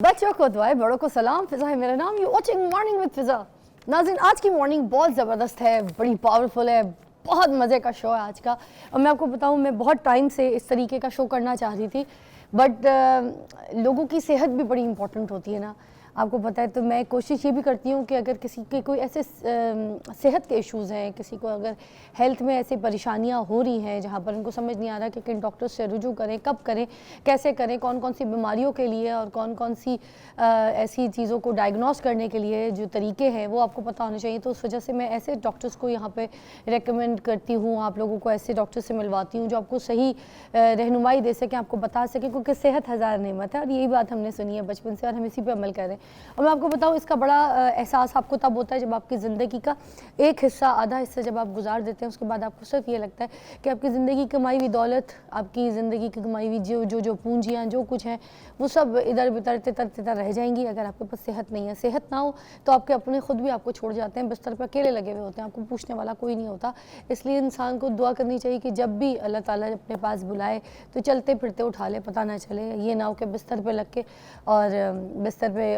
बच्चों को दुआएं, बड़ों को सलाम। फिजा है मेरा नाम। यू वॉचिंग मॉर्निंग विद फिजा। नाज़रीन, आज की मॉर्निंग बहुत ज़बरदस्त है, बड़ी पावरफुल है, बहुत मज़े का शो है आज का। और मैं आपको बताऊं, मैं बहुत टाइम से इस तरीके का शो करना चाह रही थी, बट लोगों की सेहत भी बड़ी इंपॉर्टेंट होती है ना, आपको पता है। तो मैं कोशिश ये भी करती हूँ कि अगर किसी के कोई ऐसे सेहत के इश्यूज़ हैं, किसी को अगर हेल्थ में ऐसी परेशानियाँ हो रही हैं जहाँ पर उनको समझ नहीं आ रहा कि किन डॉक्टर से रुजू करें, कब करें, कैसे करें, कौन कौन सी बीमारियों के लिए और कौन कौन सी ऐसी चीज़ों को डायग्नोस करने के लिए जो तरीके हैं वो आपको पता होने चाहिए। तो उस वजह से मैं ऐसे डॉक्टर्स को यहाँ पे रेकमेंड करती हूँ, आप लोगों को ऐसे डॉक्टर से मिलवाती हूँ जो आपको सही रहनुमाई दे सकें, आपको बता सकें, क्योंकि सेहत हज़ार नेमत है और यही बात हमने सुनी है बचपन से और हम इसी पर अमल कर रहे हैं। और मैं आपको बताऊँ, इसका बड़ा एहसास आपको तब होता है जब आपकी ज़िंदगी का एक हिस्सा, आधा हिस्सा जब आप गुजार देते हैं, उसके बाद आपको सिर्फ ये लगता है कि आपकी ज़िंदगी की कमाई हुई दौलत, आपकी ज़िंदगी की कमाई हुई जो पूंजियाँ, जो कुछ हैं, वो सब इधर बितर तितर रह जाएंगी अगर आपके पास सेहत नहीं है। सेहत ना हो तो आपके अपने खुद भी आपको छोड़ जाते हैं, बिस्तर पर अकेले लगे हुए होते हैं, आपको पूछने वाला कोई नहीं होता। इसलिए इंसान को दुआ करनी चाहिए कि जब भी अल्लाह ताला अपने पास बुलाए तो चलते फिरते उठा ले, पता ना चले। ये ना हो कि बिस्तर पे लग के और बिस्तर पे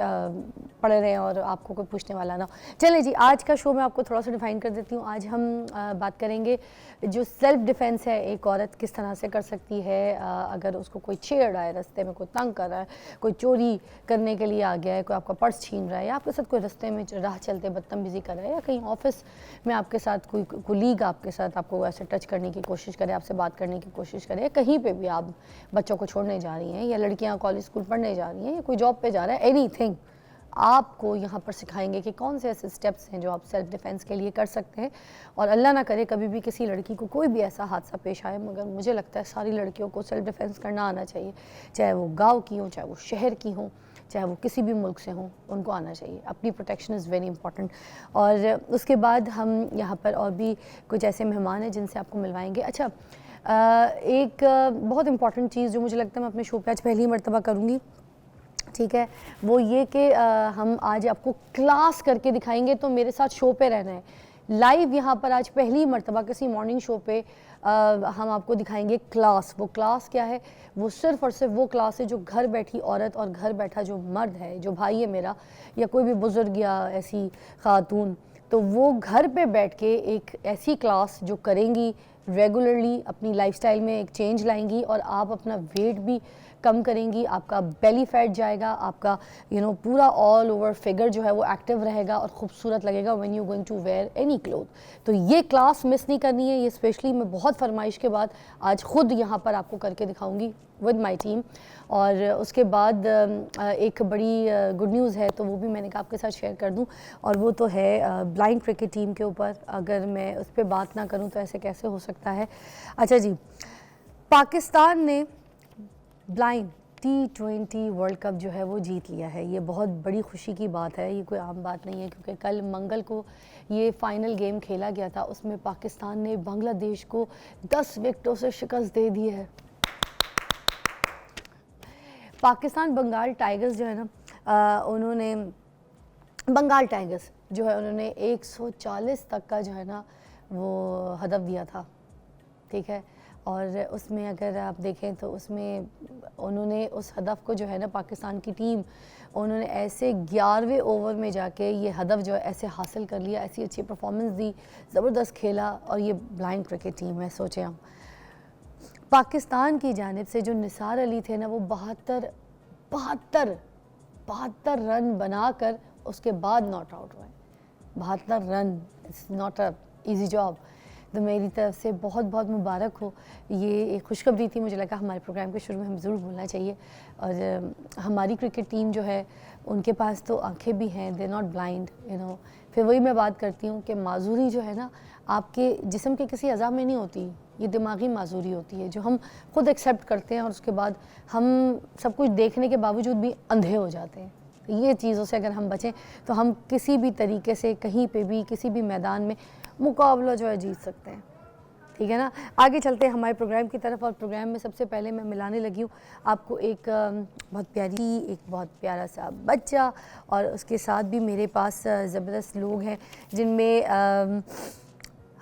पड़े रहें और आपको कोई पूछने वाला ना हो। चलें जी, आज का शो मैं आपको थोड़ा सा डिफाइन कर देती हूँ। आज हम बात करेंगे जो सेल्फ डिफेंस है, एक औरत किस तरह से कर सकती है अगर उसको कोई छेड़ रहा है, रास्ते में कोई तंग कर रहा है, कोई चोरी करने के लिए आ गया है, कोई आपका पर्स छीन रहा है, या आपके साथ कोई रास्ते में राह चलते बदतमीजी कर रहा है, या कहीं ऑफिस में आपके साथ कोई कोलीग आपके साथ आपको ऐसे टच करने की कोशिश करे, आपसे बात करने की कोशिश करे, कहीं पे भी आप बच्चों को छोड़ने जा रही हैं, या लड़कियां कॉलेज स्कूल पढ़ने जा रही हैं, या कोई जॉब पे जा रहा है, एनीथिंग आपको यहाँ पर सिखाएंगे कि कौन से ऐसे स्टेप्स हैं जो आप सेल्फ डिफेंस के लिए कर सकते हैं। और अल्लाह ना करे कभी भी किसी लड़की को कोई भी ऐसा हादसा पेश आए, मगर मुझे लगता है सारी लड़कियों को सेल्फ डिफेंस करना आना चाहिए, चाहे वो गांव की हो, चाहे वो शहर की हो, चाहे वो किसी भी मुल्क से हों, उनको आना चाहिए। अपनी प्रोटेक्शन इज़ वेरी इंपॉर्टेंट। और उसके बाद हम यहाँ पर और भी कुछ ऐसे मेहमान हैं जिनसे आपको मिलवाएंगे। अच्छा, एक बहुत इंपॉर्टेंट चीज़ जो मुझे लगता है मैं अपने शो पे आज पहली मरतबा करूँगी, ठीक है, वो ये कि हम आज आपको क्लास करके दिखाएंगे। तो मेरे साथ शो पे रहना है लाइव। यहाँ पर आज पहली मर्तबा किसी मॉर्निंग शो पे हम आपको दिखाएंगे क्लास। वो क्लास क्या है? वो सिर्फ और सिर्फ वो क्लास है जो घर बैठी औरत और घर बैठा जो मर्द है, जो भाई है मेरा, या कोई भी बुज़ुर्ग या ऐसी खातून, तो वो घर पे बैठ के एक ऐसी क्लास जो करेंगी रेगुलरली, अपनी लाइफस्टाइल में एक चेंज लाएंगी और आप अपना वेट भी कम करेंगी, आपका बेली फैट जाएगा, आपका पूरा ऑल ओवर फिगर जो है वो एक्टिव रहेगा और खूबसूरत लगेगा when you going to wear any cloth. तो ये क्लास मिस नहीं करनी है। ये स्पेशली मैं बहुत फरमाइश के बाद आज खुद यहाँ पर आपको करके दिखाऊंगी विद माई टीम। और उसके बाद एक बड़ी गुड न्यूज़ है, तो वो भी मैंने कहा आपके साथ शेयर कर दूं, और वो तो है ब्लाइंड क्रिकेट टीम के ऊपर। अगर मैं उस पर बात ना करूं तो ऐसे कैसे हो सकता है। अच्छा जी, पाकिस्तान ने ब्लाइंड T20 वर्ल्ड कप जो है वो जीत लिया है। ये बहुत बड़ी खुशी की बात है, ये कोई आम बात नहीं है, क्योंकि कल मंगल को ये फाइनल गेम खेला गया था, उसमें पाकिस्तान ने बांग्लादेश को 10 विकेटों से शिकस्त दे दी है। पाकिस्तान बंगाल टाइगर्स जो है ना, उन्होंने बंगाल टाइगर्स जो है उन्होंने 140 तक का जो है ना वो हदफ दिया था, ठीक है। और उसमें अगर आप देखें तो उसमें उन्होंने उस हदफ को जो है ना, पाकिस्तान की टीम, उन्होंने ऐसे 11वें ओवर में जाके ये हदफ जो है ऐसे हासिल कर लिया, ऐसी अच्छी परफॉर्मेंस दी, ज़बरदस्त खेला। और ये ब्लाइंड क्रिकेट टीम है, सोचें हम। पाकिस्तान की जानिब से जो निसार अली थे ना, वो 72 रन बनाकर उसके बाद नॉट आउट हुए। 72 run, it's not a easy job. तो मेरी तरफ से बहुत बहुत मुबारक हो। ये एक खुशखबरी थी, मुझे लगा हमारे प्रोग्राम के शुरू में हम ज़रूर बोलना चाहिए। और हमारी क्रिकेट टीम जो है उनके पास तो आंखें भी हैं, दे नॉट ब्लाइंड, फिर वही मैं बात करती हूँ कि माजूरी जो है ना, आपके जिस्म के किसी अज़ा में नहीं होती, ये दिमागी माजूरी होती है जो हम खुद एक्सेप्ट करते हैं और उसके बाद हम सब कुछ देखने के बावजूद भी अंधे हो जाते हैं। ये चीज़ों से अगर हम बचें तो हम किसी भी तरीके से कहीं पे भी किसी भी मैदान में मुकाबला जो है जीत सकते हैं, ठीक है ना। आगे चलते हैं हमारे प्रोग्राम की तरफ। और प्रोग्राम में सबसे पहले मैं मिलाने लगी हूँ आपको एक बहुत प्यारा सा बच्चा, और उसके साथ भी मेरे पास ज़बरदस्त लोग हैं जिनमें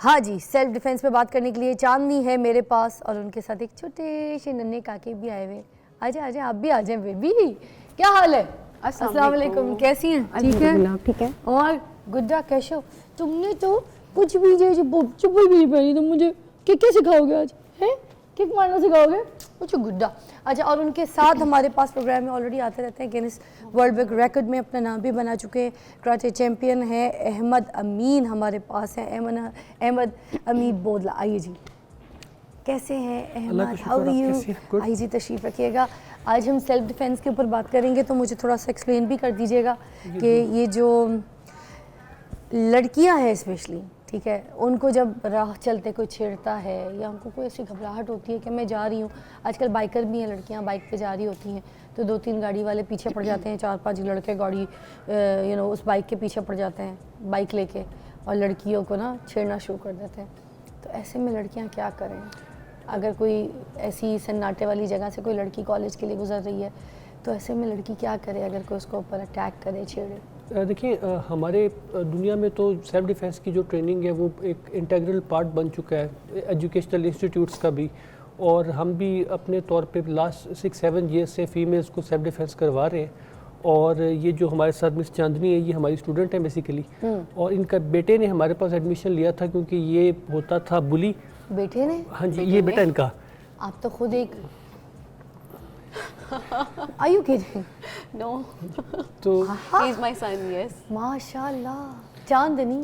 हाँ जी, सेल्फ डिफेंस पे बात करने के लिए चांदनी है मेरे पास, और उनके साथ एक छोटे से नन्हे काके भी आए हुए। आजा आजा, आप भी आ जाए बेबी, क्या हाल है? अस्सलाम वालेकुम, कैसी हैं? ठीक है, ठीक है। और गुड्डा कैसे हो? तुमने तो कुछ भी चप्पल भी नहीं पहनी, तुम मुझे किक सिखाओगे आज? हैं, किक मारना सिखाओगे? कुछ गुड्डा। अच्छा, और उनके साथ हमारे पास प्रोग्राम में ऑलरेडी आते रहते हैं, गिनीज वर्ल्ड बुक रिकॉर्ड में अपना नाम भी बना चुके हैं, कराटे चैंपियन है अहमद अमीन हमारे पास हैं। अहमद अमीन बोदला, आइए जी। कैसे हैं अहमद? How are you? आइए जी, तशरीफ़ रखिएगा। आज हम सेल्फ डिफेंस के ऊपर बात करेंगे, तो मुझे थोड़ा सा एक्सप्लेन भी कर दीजिएगा कि ये जो लड़कियां हैं स्पेशली, ठीक है, उनको जब राह चलते कोई छेड़ता है या उनको कोई ऐसी घबराहट होती है कि मैं जा रही हूँ, आजकल बाइकर भी हैं लड़कियाँ, बाइक पे जा रही होती हैं, तो 2-3 गाड़ी वाले पीछे पड़ जाते हैं, 4-5 लड़के गाड़ी उस बाइक के पीछे पड़ जाते हैं बाइक लेके, और लड़कियों को ना छेड़ना शुरू कर देते हैं। तो ऐसे में लड़कियाँ क्या करें? अगर कोई ऐसी सन्नाटे वाली जगह से कोई लड़की कॉलेज के लिए गुजर रही है, तो ऐसे में लड़की क्या करे अगर कोई उसको ऊपर अटैक करे, छेड़े? देखिए, हमारे दुनिया में तो सेल्फ डिफेंस की जो ट्रेनिंग है वो एक इंटीग्रल पार्ट बन चुका है एजुकेशनल इंस्टीट्यूट्स का भी, और हम भी अपने तौर पे लास्ट 6-7 ईयर्स से फीमेल्स को सेल्फ डिफेंस करवा रहे हैं। और ये जो हमारे साथ मिस चांदनी है, ये हमारी स्टूडेंट है बेसिकली, और इनका बेटे ने हमारे पास एडमिशन लिया था क्योंकि ये होता था बुली। बेटे ने? हाँ जी, ये बेटा इनका। आप तो खुद एक Are you kidding? No. तो He's my son, yes. माशाल्लाह, चांदनी।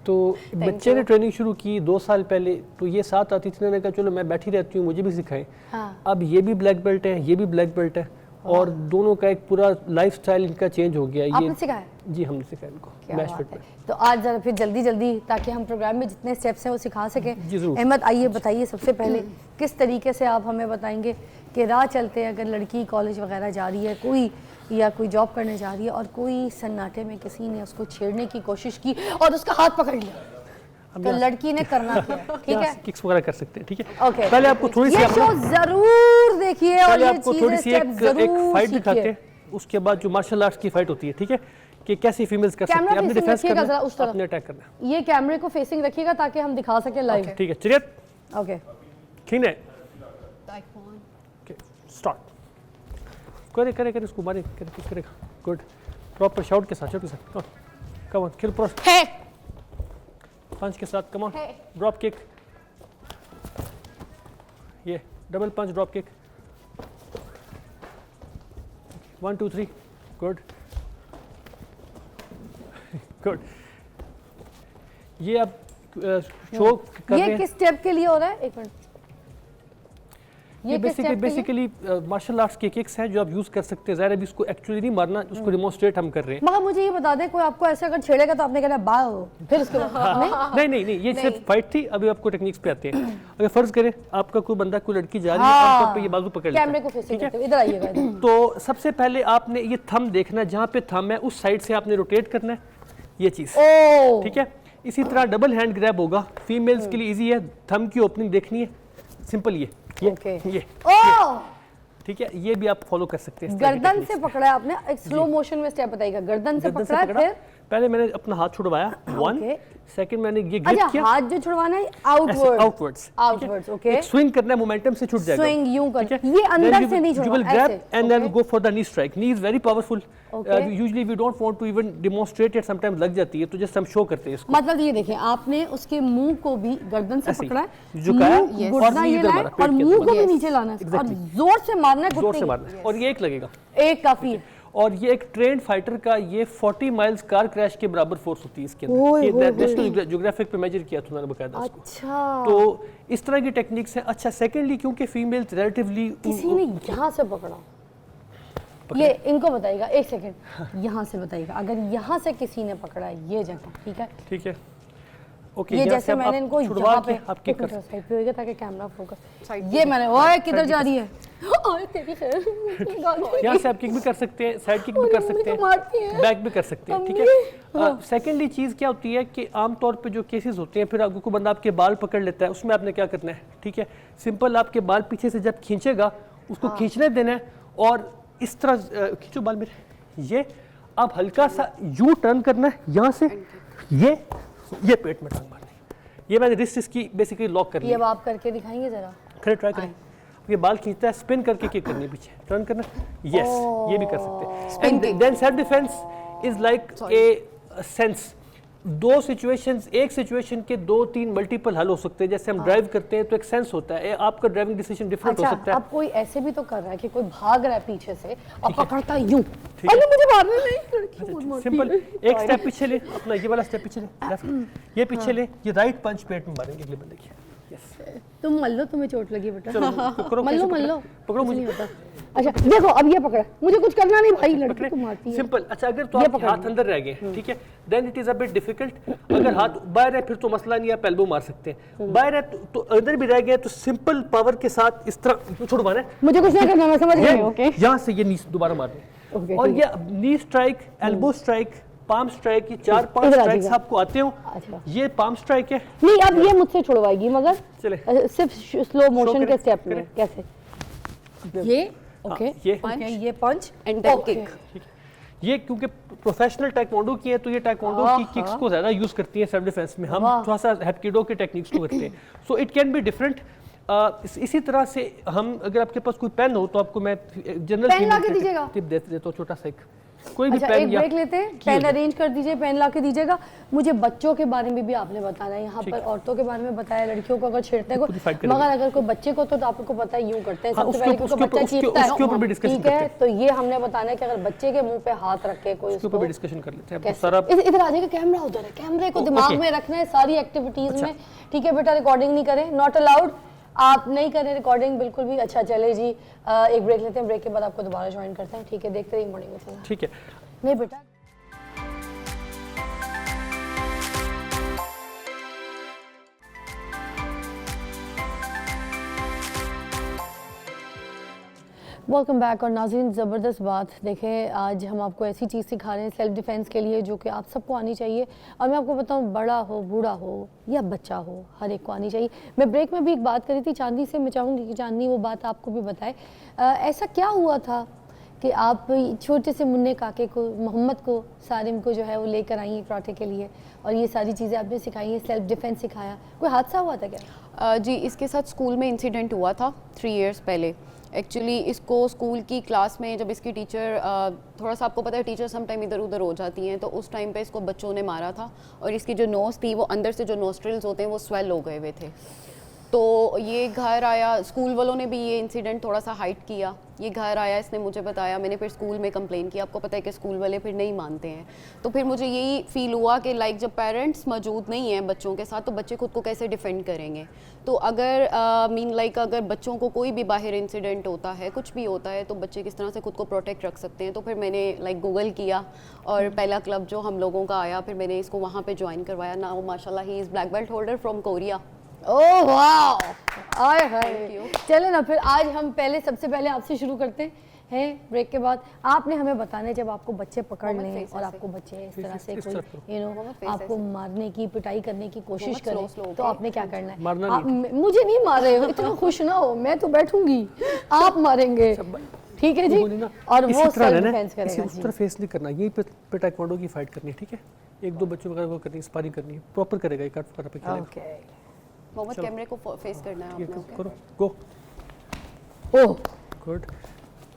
तो बच्चे ने ट्रेनिंग शुरू की 2 साल पहले, तो ये साथ आती थी, मैंने कहा चलो मैं बैठी रहती हूँ, मुझे भी सिखाएं। हाँ। अब ये भी ब्लैक बेल्ट है, ये भी ब्लैक बेल्ट है, और दोनों का एक पूरा लाइफस्टाइल इनका चेंज हो गया। आपने सिखाया? जी, हमने सिखाया इनको मैच फिट में। तो आज जरा फिर जल्दी ताकि हम प्रोग्राम में जितने स्टेप्स हैं वो सिखा सकें। जी जरूर। अहमद, आइए बताइए सबसे पहले किस तरीके से आप हमें बताएंगे कि राह चलते अगर लड़की कॉलेज वगैरह जा रही है कोई, या कोई जॉब करने जा रही है, और कोई सन्नाटे में किसी ने उसको छेड़ने की कोशिश की और उसका हाथ पकड़ लिया, तो लड़की ने करना क्या? ठीक है, किक्स वगैरह कर सकते हैं, ठीक है। ओके, पहले आपको थोड़ी सी ये शो जरूर देखिए और ये आपको थोड़ी सी एक फाइट सीखिए। दिखाते हैं, उसके बाद जो मार्शल आर्ट्स की फाइट होती है, ठीक है, कि कैसे फीमेल्स कर सकते हैं, अपने डिफेंस करना, अपने अटैक करना। ये कैमरे को फेसिंग रखिएगा ताकि हम दिखा सके लाइव। ठीक है, चलिए। ओके, खींचे, स्टार्ट। करे उसको मारे, करेगा। गुड, प्रॉपर शाउट के साथ, कम ऑन, किल प्रोस है, पंच के साथ, कम ऑन, ड्रॉप किक, ये डबल पंच ड्रॉप किक, 1 2 3, गुड गुड। ये अब शो कर रहे हैं। ये किस स्टेप के लिए हो रहा है? एक मिनट, ये बेसिकली मार्शल आर्ट्स के किक्स हैं जो आप यूज कर सकते हैं। ज़ाहिर है, इसको एक्चुअली नहीं मारना, उसको डिमोन्स्ट्रेट हम कर रहे हैं। मगर मुझे ये बता दें, कोई आपको ऐसे अगर छेड़ेगा तो आपने कहना बाओ, फिर उसके बाद नहीं, ये सिर्फ फाइट थी। अभी आपको टेक्निक्स पे आते हैं। अगर फर्ज करें आपका कोई बंदा, कोई लड़की जा रही है, आमतौर पे ये बाजू पकड़ लेता है, कैमरे को फेसिंग करते हुए इधर आइएगा। तो सबसे पहले आपने ये थंब देखना है, जहाँ पे थंब है उस साइड से आपने रोटेट करना है, ये चीज, ठीक है। इसी तरह डबल हैंड ग्रैब होगा, फीमेल्स के लिए इजी है, थंब की ओपनिंग देखनी है, सिंपल ये, ठीक है। ये भी आप फॉलो कर सकते हैं। गर्दन से पकड़ा है आपने, एक स्लो मोशन में स्टेप बताइएगा। गर्दन से पकड़ा है, फिर पहले मैंने अपना हाथ छुड़वाया, 1 सेकंड मैंने ये ग्रिप किया। हाथ जो छुड़वाना है आउटवर्ड्स, ओके, एक स्विंग करना है, मोमेंटम से छूट जाएगा, स्विंग यूं कर, ये अंदर से नहीं छुड़वाना, you will grab and then go for the knee strike. Knee is very powerful. Okay. Usually we don't want to even demonstrate it, sometimes लग जाती है, तो जस्ट हम शो करते हैं इसको। मतलब ये देखें, आपने उसके मुंह को भी गर्दन से पकड़ा है, झुकाया, घुटना ये लाए और मुंह को भी नीचे लाना है, और जोर से मारना है, जोर से मारना है, और ये एक लगेगा, एक काफी है। और ये एक ट्रेंड फाइटर का ये 40 माइल्स कार क्रैश के बराबर फोर्स होती है इसके अंदर। ये नेशनल ज्योग्राफिक पे मेजर किया था उन्होंने बकायदा उसको। अच्छा, तो इस तरह की टेक्निक्स हैं। अच्छा, सेकेंडली क्योंकि फीमेल्स रिलेटिवली, किसी ने यहाँ से पकड़ा, ये इनको बताइएगा, एक सेकंड, यहाँ से बताइएगा, अगर यहाँ से किसी ने पकड़ा है ये जगह, ठीक है, ओके, ये जैसे मैंने इनको यहाँ पे आप किक कर साइड पे होएगा ताकि कैमरा फोकस, ये मैंने, ओए किधर जा रही है, ओए तेरी खैर, यहाँ से आप किक भी कर सकते हैं, साइड किक भी कर सकते हैं, बैक भी कर सकते हैं, ठीक है। सेकेंडली चीज़ क्या होती है कि आमतौर पे जो केसेस होते हैं, फिर आपको कोई बंदा आपके बाल पकड़ लेता है, उसमें आपने क्या करना है, ठीक है, सिंपल आपके बाल पीछे से जब खींचेगा उसको खींचने देना है, और इस तरह खींचो बाल मेरे, ये अब हल्का सा यू टर्न करना है, यहाँ से ये पेट में टांग मारनी है। ये मैंने रिस्ट इसकी बेसिकली लॉक कर ली। ये अब आप करके दिखाएंगे जरा, खड़े ट्राई करें। ये बाल खींचता है, स्पिन करके किक करनी है पीछे, टर्न करना, यस, ये भी कर सकते हैं। Spin kick. Then self defence is like a sense, दो सिचुएशंस, एक सिचुएशन के 2-3 मल्टीपल हल हो सकते हैं। जैसे हम ड्राइव करते हैं तो एक सेंस होता है, आपका ड्राइविंग डिसीजन डिफरेंट हो सकता है। अब कोई ऐसे भी तो कर रहा है कि कोई भाग रहा है पीछे से और पकड़ता है यूं, अरे मुझे मारना नहीं, लड़की बहुत मारती सिंपल, है। एक स्टेप पीछे ले, अपना ये वाला स्टेप पीछे ले, लेफ्ट, ये पीछे ले, ये राइट पंच पेट में मारेंगे अगले बंदे की। यस, तुम मल लो, तुम्हें चोट लगी बेटा। चलो पकड़ो, मल लो, मल लो, पकड़ो कुछ मुझे। नहीं होता। अच्छा देखो, अब ये पकड़ा, मुझे कुछ करना नहीं भाई, लड़की को मारती है। सिंपल। अच्छा, अगर तो ये आपके पकड़ हाथ लिया। अंदर रह गए, ठीक है, then it is a bit difficult. अगर हाथ बाहर है फिर तो मसला नहीं है, आप एल्बो मार सकते हैं। बाहर है तो अंदर भी रह गए तो सिंपल पावर के साथ इस तरह छुड़वाना है, मुझे कुछ नहीं करना, मैं समझ गई। ओके यहाँ से ये नी दोबारा मारनी है। ओके, और ठीक ये knee strike, elbow strike, palm strike, ये 4-5 इधर आ स्ट्राइक्स जाइए। आपको आते हो। अच्छा। ये पाम स्ट्राइक है। नहीं, अब ये मुझसे छुड़वाएगी मगर चले। सिर्फ स्लो मोशन करें, के स्टेप में। करें। कैसे? ये ओके, ये पंच, ये punch and then okay. Kick. ये क्योंकि प्रोफेशनल टाइक्वांडो की है तो ये टाइक्वांडो की किक्स को ज्यादा यूज करती है सेल्फ डिफेंस में, हम वाह। थोड़ा सा हैप्किडो के टेक्निक्स को करते हैं। So it can be different. इसी तरह से हम, अगर आपके पास कोई पेन हो तो आपको मैं जनरल पेन ला के दीजिएगा। टिप दे देता हूँ, छोटा सा एक, कोई भी अच्छा, पेन एक या ब्रेक लेते हैं, पेन अरेंज कर दीजिए, पेन ला के दीजिएगा। मुझे बच्चों के बारे में भी आपने बताना है, यहाँ पर औरतों के बारे में बताया, लड़कियों को अगर छेड़ते हैं पूरी fight को, करेंगे। मगर अगर कोई बच्चे को तो आपको पता है यूं करते हैं। हाँ, सबसे उसके पहले ऊपर- क्योंकि बच्चा उसके चीखता उसके ऊपर भी है, discussion ठीक है, करते तो ये हमने बताना है कि अगर बच्चे के मुंह पे हाथ रख के कोई उसके ऊपर उसको भी डिस्कशन कर लेते हैं। कैसे? सारा इधर आ जाएगा, कैमरा उधर है, कैमरे को दिमाग ओके। में रखना है सारी एक्टिविटीज में, ठीक है बेटा। रिकॉर्डिंग नहीं करें, नॉट अलाउड, आप नहीं करें रिकॉर्डिंग बिल्कुल भी। अच्छा चले जी, एक ब्रेक लेते हैं, ब्रेक के बाद आपको दोबारा ज्वाइन करते हैं, ठीक है। देखते रहिए मॉर्निंग विद। ठीक है। नहीं बेटा, वेलकम बैक। और नाज़रीन, ज़बरदस्त बात देखें, आज हम आपको ऐसी चीज़ सिखा रहे हैं सेल्फ डिफेंस के लिए जो कि आप सबको आनी चाहिए। और मैं आपको बताऊं, बड़ा हो, बूढ़ा हो या बच्चा हो, हर एक को आनी चाहिए। मैं ब्रेक में भी एक बात करी थी चांदनी से, मैं चाहूँगी कि चांदनी वो बात आपको भी बताए। ऐसा क्या हुआ था कि आप छोटे से मुन्ने काके को, मोहम्मद को, सारिम को जो है वो लेकर आई कराटे के लिए, और ये सारी चीज़ें आपने सिखाई हैं, सेल्फ डिफेंस सिखाया। कोई हादसा हुआ था क्या? जी, इसके साथ स्कूल में इंसिडेंट हुआ था 3 इयर्स पहले। एक्चुअली इसको स्कूल की क्लास में जब इसकी टीचर, थोड़ा सा आपको पता है टीचर सम टाइम इधर उधर हो जाती हैं, तो उस टाइम पे इसको बच्चों ने मारा था और इसकी जो नोज़ थी वो अंदर से जो नोस्ट्रिल्स होते हैं वो स्वेल हो गए हुए थे। तो ये घर आया, स्कूल वालों ने भी ये इंसिडेंट थोड़ा सा हाइड किया। ये घर आया, इसने मुझे बताया, मैंने फिर स्कूल में कंप्लेन किया। आपको पता है कि स्कूल वाले फिर नहीं मानते हैं। तो फिर मुझे यही फील हुआ कि लाइक जब पेरेंट्स मौजूद नहीं हैं बच्चों के साथ, तो बच्चे खुद को कैसे डिफेंड करेंगे। तो अगर अगर बच्चों को कोई भी बाहर इंसिडेंट होता है, कुछ भी होता है, तो बच्चे किस तरह से खुद को प्रोटेक्ट रख सकते हैं। तो फिर मैंने गूगल किया और पहला क्लब जो हम लोगों का आया, फिर मैंने इसको वहाँ पर ज्वाइन करवाया ना। माशाल्लाह he is black belt holder from Korea. ओह वाह, आए Thank हाय। you. चले ना फिर, आज हम सबसे पहले आपसे शुरू करते हैं ब्रेक के बाद। आपने हमें बताना है जब आपको बच्चे पकड़ मोहम्मद लें फैसल और से। आपको बच्चे इस तरह से इस कोई तरह मोहम्मद फैसल आपको से। मारने की, पिटाई करने की कोशिश बहुत करें, slow तो के। आपने क्या करना है? मारना मुझे नहीं मार रहे हो, इतना खुश ना हो, मैं तो बैठूंगी, आप मारेंगे, ठीक है जी। और वो सेल्फ डिफेंस करेगा उस जी। तरह फेस नहीं करना, यही पे टाइक्वांडो की फाइट करनी है, ठीक है। 1-2 बच्चों वगैरह को करनी है, स्पारिंग करनी है, प्रॉपर करेगा, ये कट वगैरह पे खेलेगा। ओके, मोहम्मद कैमरे को फेस करना है ये आपने। ओके, करो, गो, ओह गुड,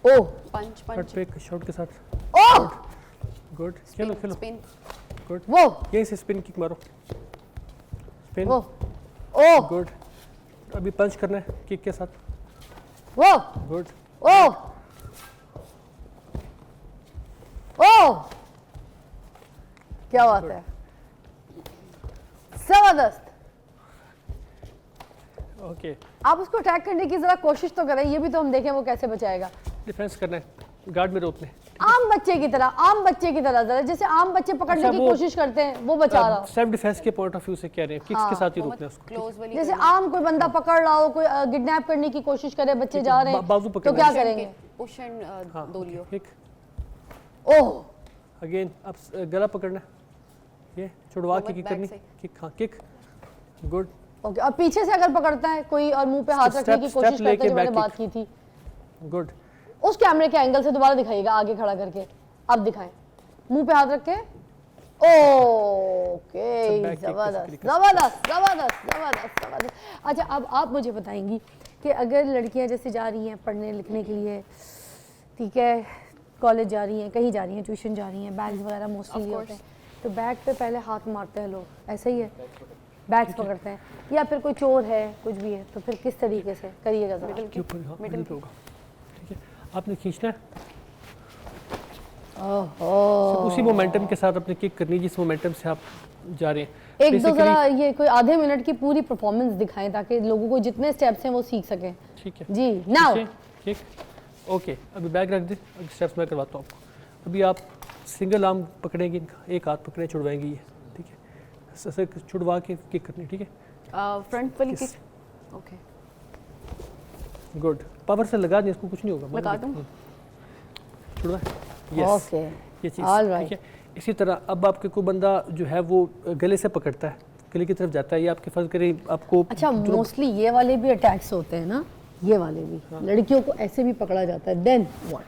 ओह पंच कट पंच पे शॉट के साथ, ओह, गुड, खेलो खेलो, स्पिन। गुड, वो यहीं से स्पिन किक मारो, स्पिन, वो ओह गुड। अभी पंच करना है किक के साथ, वो गुड, ओह ओह, क्या बात है, जबरदस्त। ओके। आप उसको अटैक करने की जरा कोशिश तो करें, ये भी तो हम देखें वो कैसे बचाएगा। डिफेंस करना है, गार्ड में रोकने। आम बच्चे की तरह जरा जैसे आम बच्चे पकड़ने अच्छा, की वो- कोशिश करते हैं, वो बचा रहा हो। सेल्फ डिफेंस के पॉइंट ऑफ व्यू से कह रहे हैं, किक्स के साथ ही रोकना है उसको। क्लोज वाली जैसे आम कोई बंदा पकड़ रहा हो, कोई किडनैप करने की कोशिश करे, बच्चे जा रहे हैं, बाजू तो पकड़ना क्या है। करेंगे? पुश एंड हाँ, दोलियो। किक, ओह अगेन अब गला पकड़ना है, ये छुड़वा के मोहम्मद किक बैक करनी, से। किक, हाँ किक, गुड, ओके। और पीछे से अगर पकड़ता है कोई और मुंह पे हाथ रखने की स्टेप कोशिश करता लेके है, जो मैंने back बात की थी, गुड, उस कैमरे के एंगल से दोबारा दिखाइएगा, आगे खड़ा करके अब दिखाएं, मुंह पे हाथ रख के। ओके, back kick जबरदस्त basically कर जबरदस्त जबरदस्त जबरदस्त जबरदस्त। अच्छा, अब आप मुझे बताएंगी कि अगर लड़कियां जैसे जा रही हैं पढ़ने लिखने के लिए, ठीक है, कॉलेज जा रही हैं, कहीं जा रही हैं, ट्यूशन जा रही हैं, बैग्स वगैरह मोस्टली लिए होते हैं, तो बैग पे पहले हाथ मारते हैं लोग, ऐसे ही है, बैग्स पकड़ते हैं, या फिर कोई चोर है कुछ भी है, तो फिर किस तरीके से करिएगा ज़रा। मिडिल पे होगा, ठीक है, आपने खींचना है, उसी मोमेंटम के साथ अपने किक करनी जिस मोमेंटम से आप जा रहे हैं। एक दो ज़रा ये कोई आधे मिनट की पूरी परफॉर्मेंस दिखाएं ताकि लोगों को जितने स्टेप्स हैं वो सीख सकें। ठीक है जी, नाउ किक, ओके, अभी बैग रख दे, अभी स्टेप्स मैं करवाता हूँ आपको। अभी आप सिंगल आर्म पकड़ेंगे इनका, एक हाथ पकड़े छुड़वाएंगे ये, ठीक है, ऐसे छुड़वा के किक करनी, ठीक है, फ्रंट वाली किक, ओके, गुड, पावर से लगा दें, इसको कुछ नहीं होगा, लगा दूं, छुड़वा, यस, ओके, ये चीज़, ठीक है। इसी तरह अब आपके कोई बंदा जो है वो गले से पकड़ता है, गले की तरफ जाता है, ये आपके फर्ज करें आपको, अच्छा मोस्टली ये वाले भी अटैक्स होते हैं ना, ये वाले भी लड़कियों को ऐसे भी पकड़ा जाता है, देन व्हाट?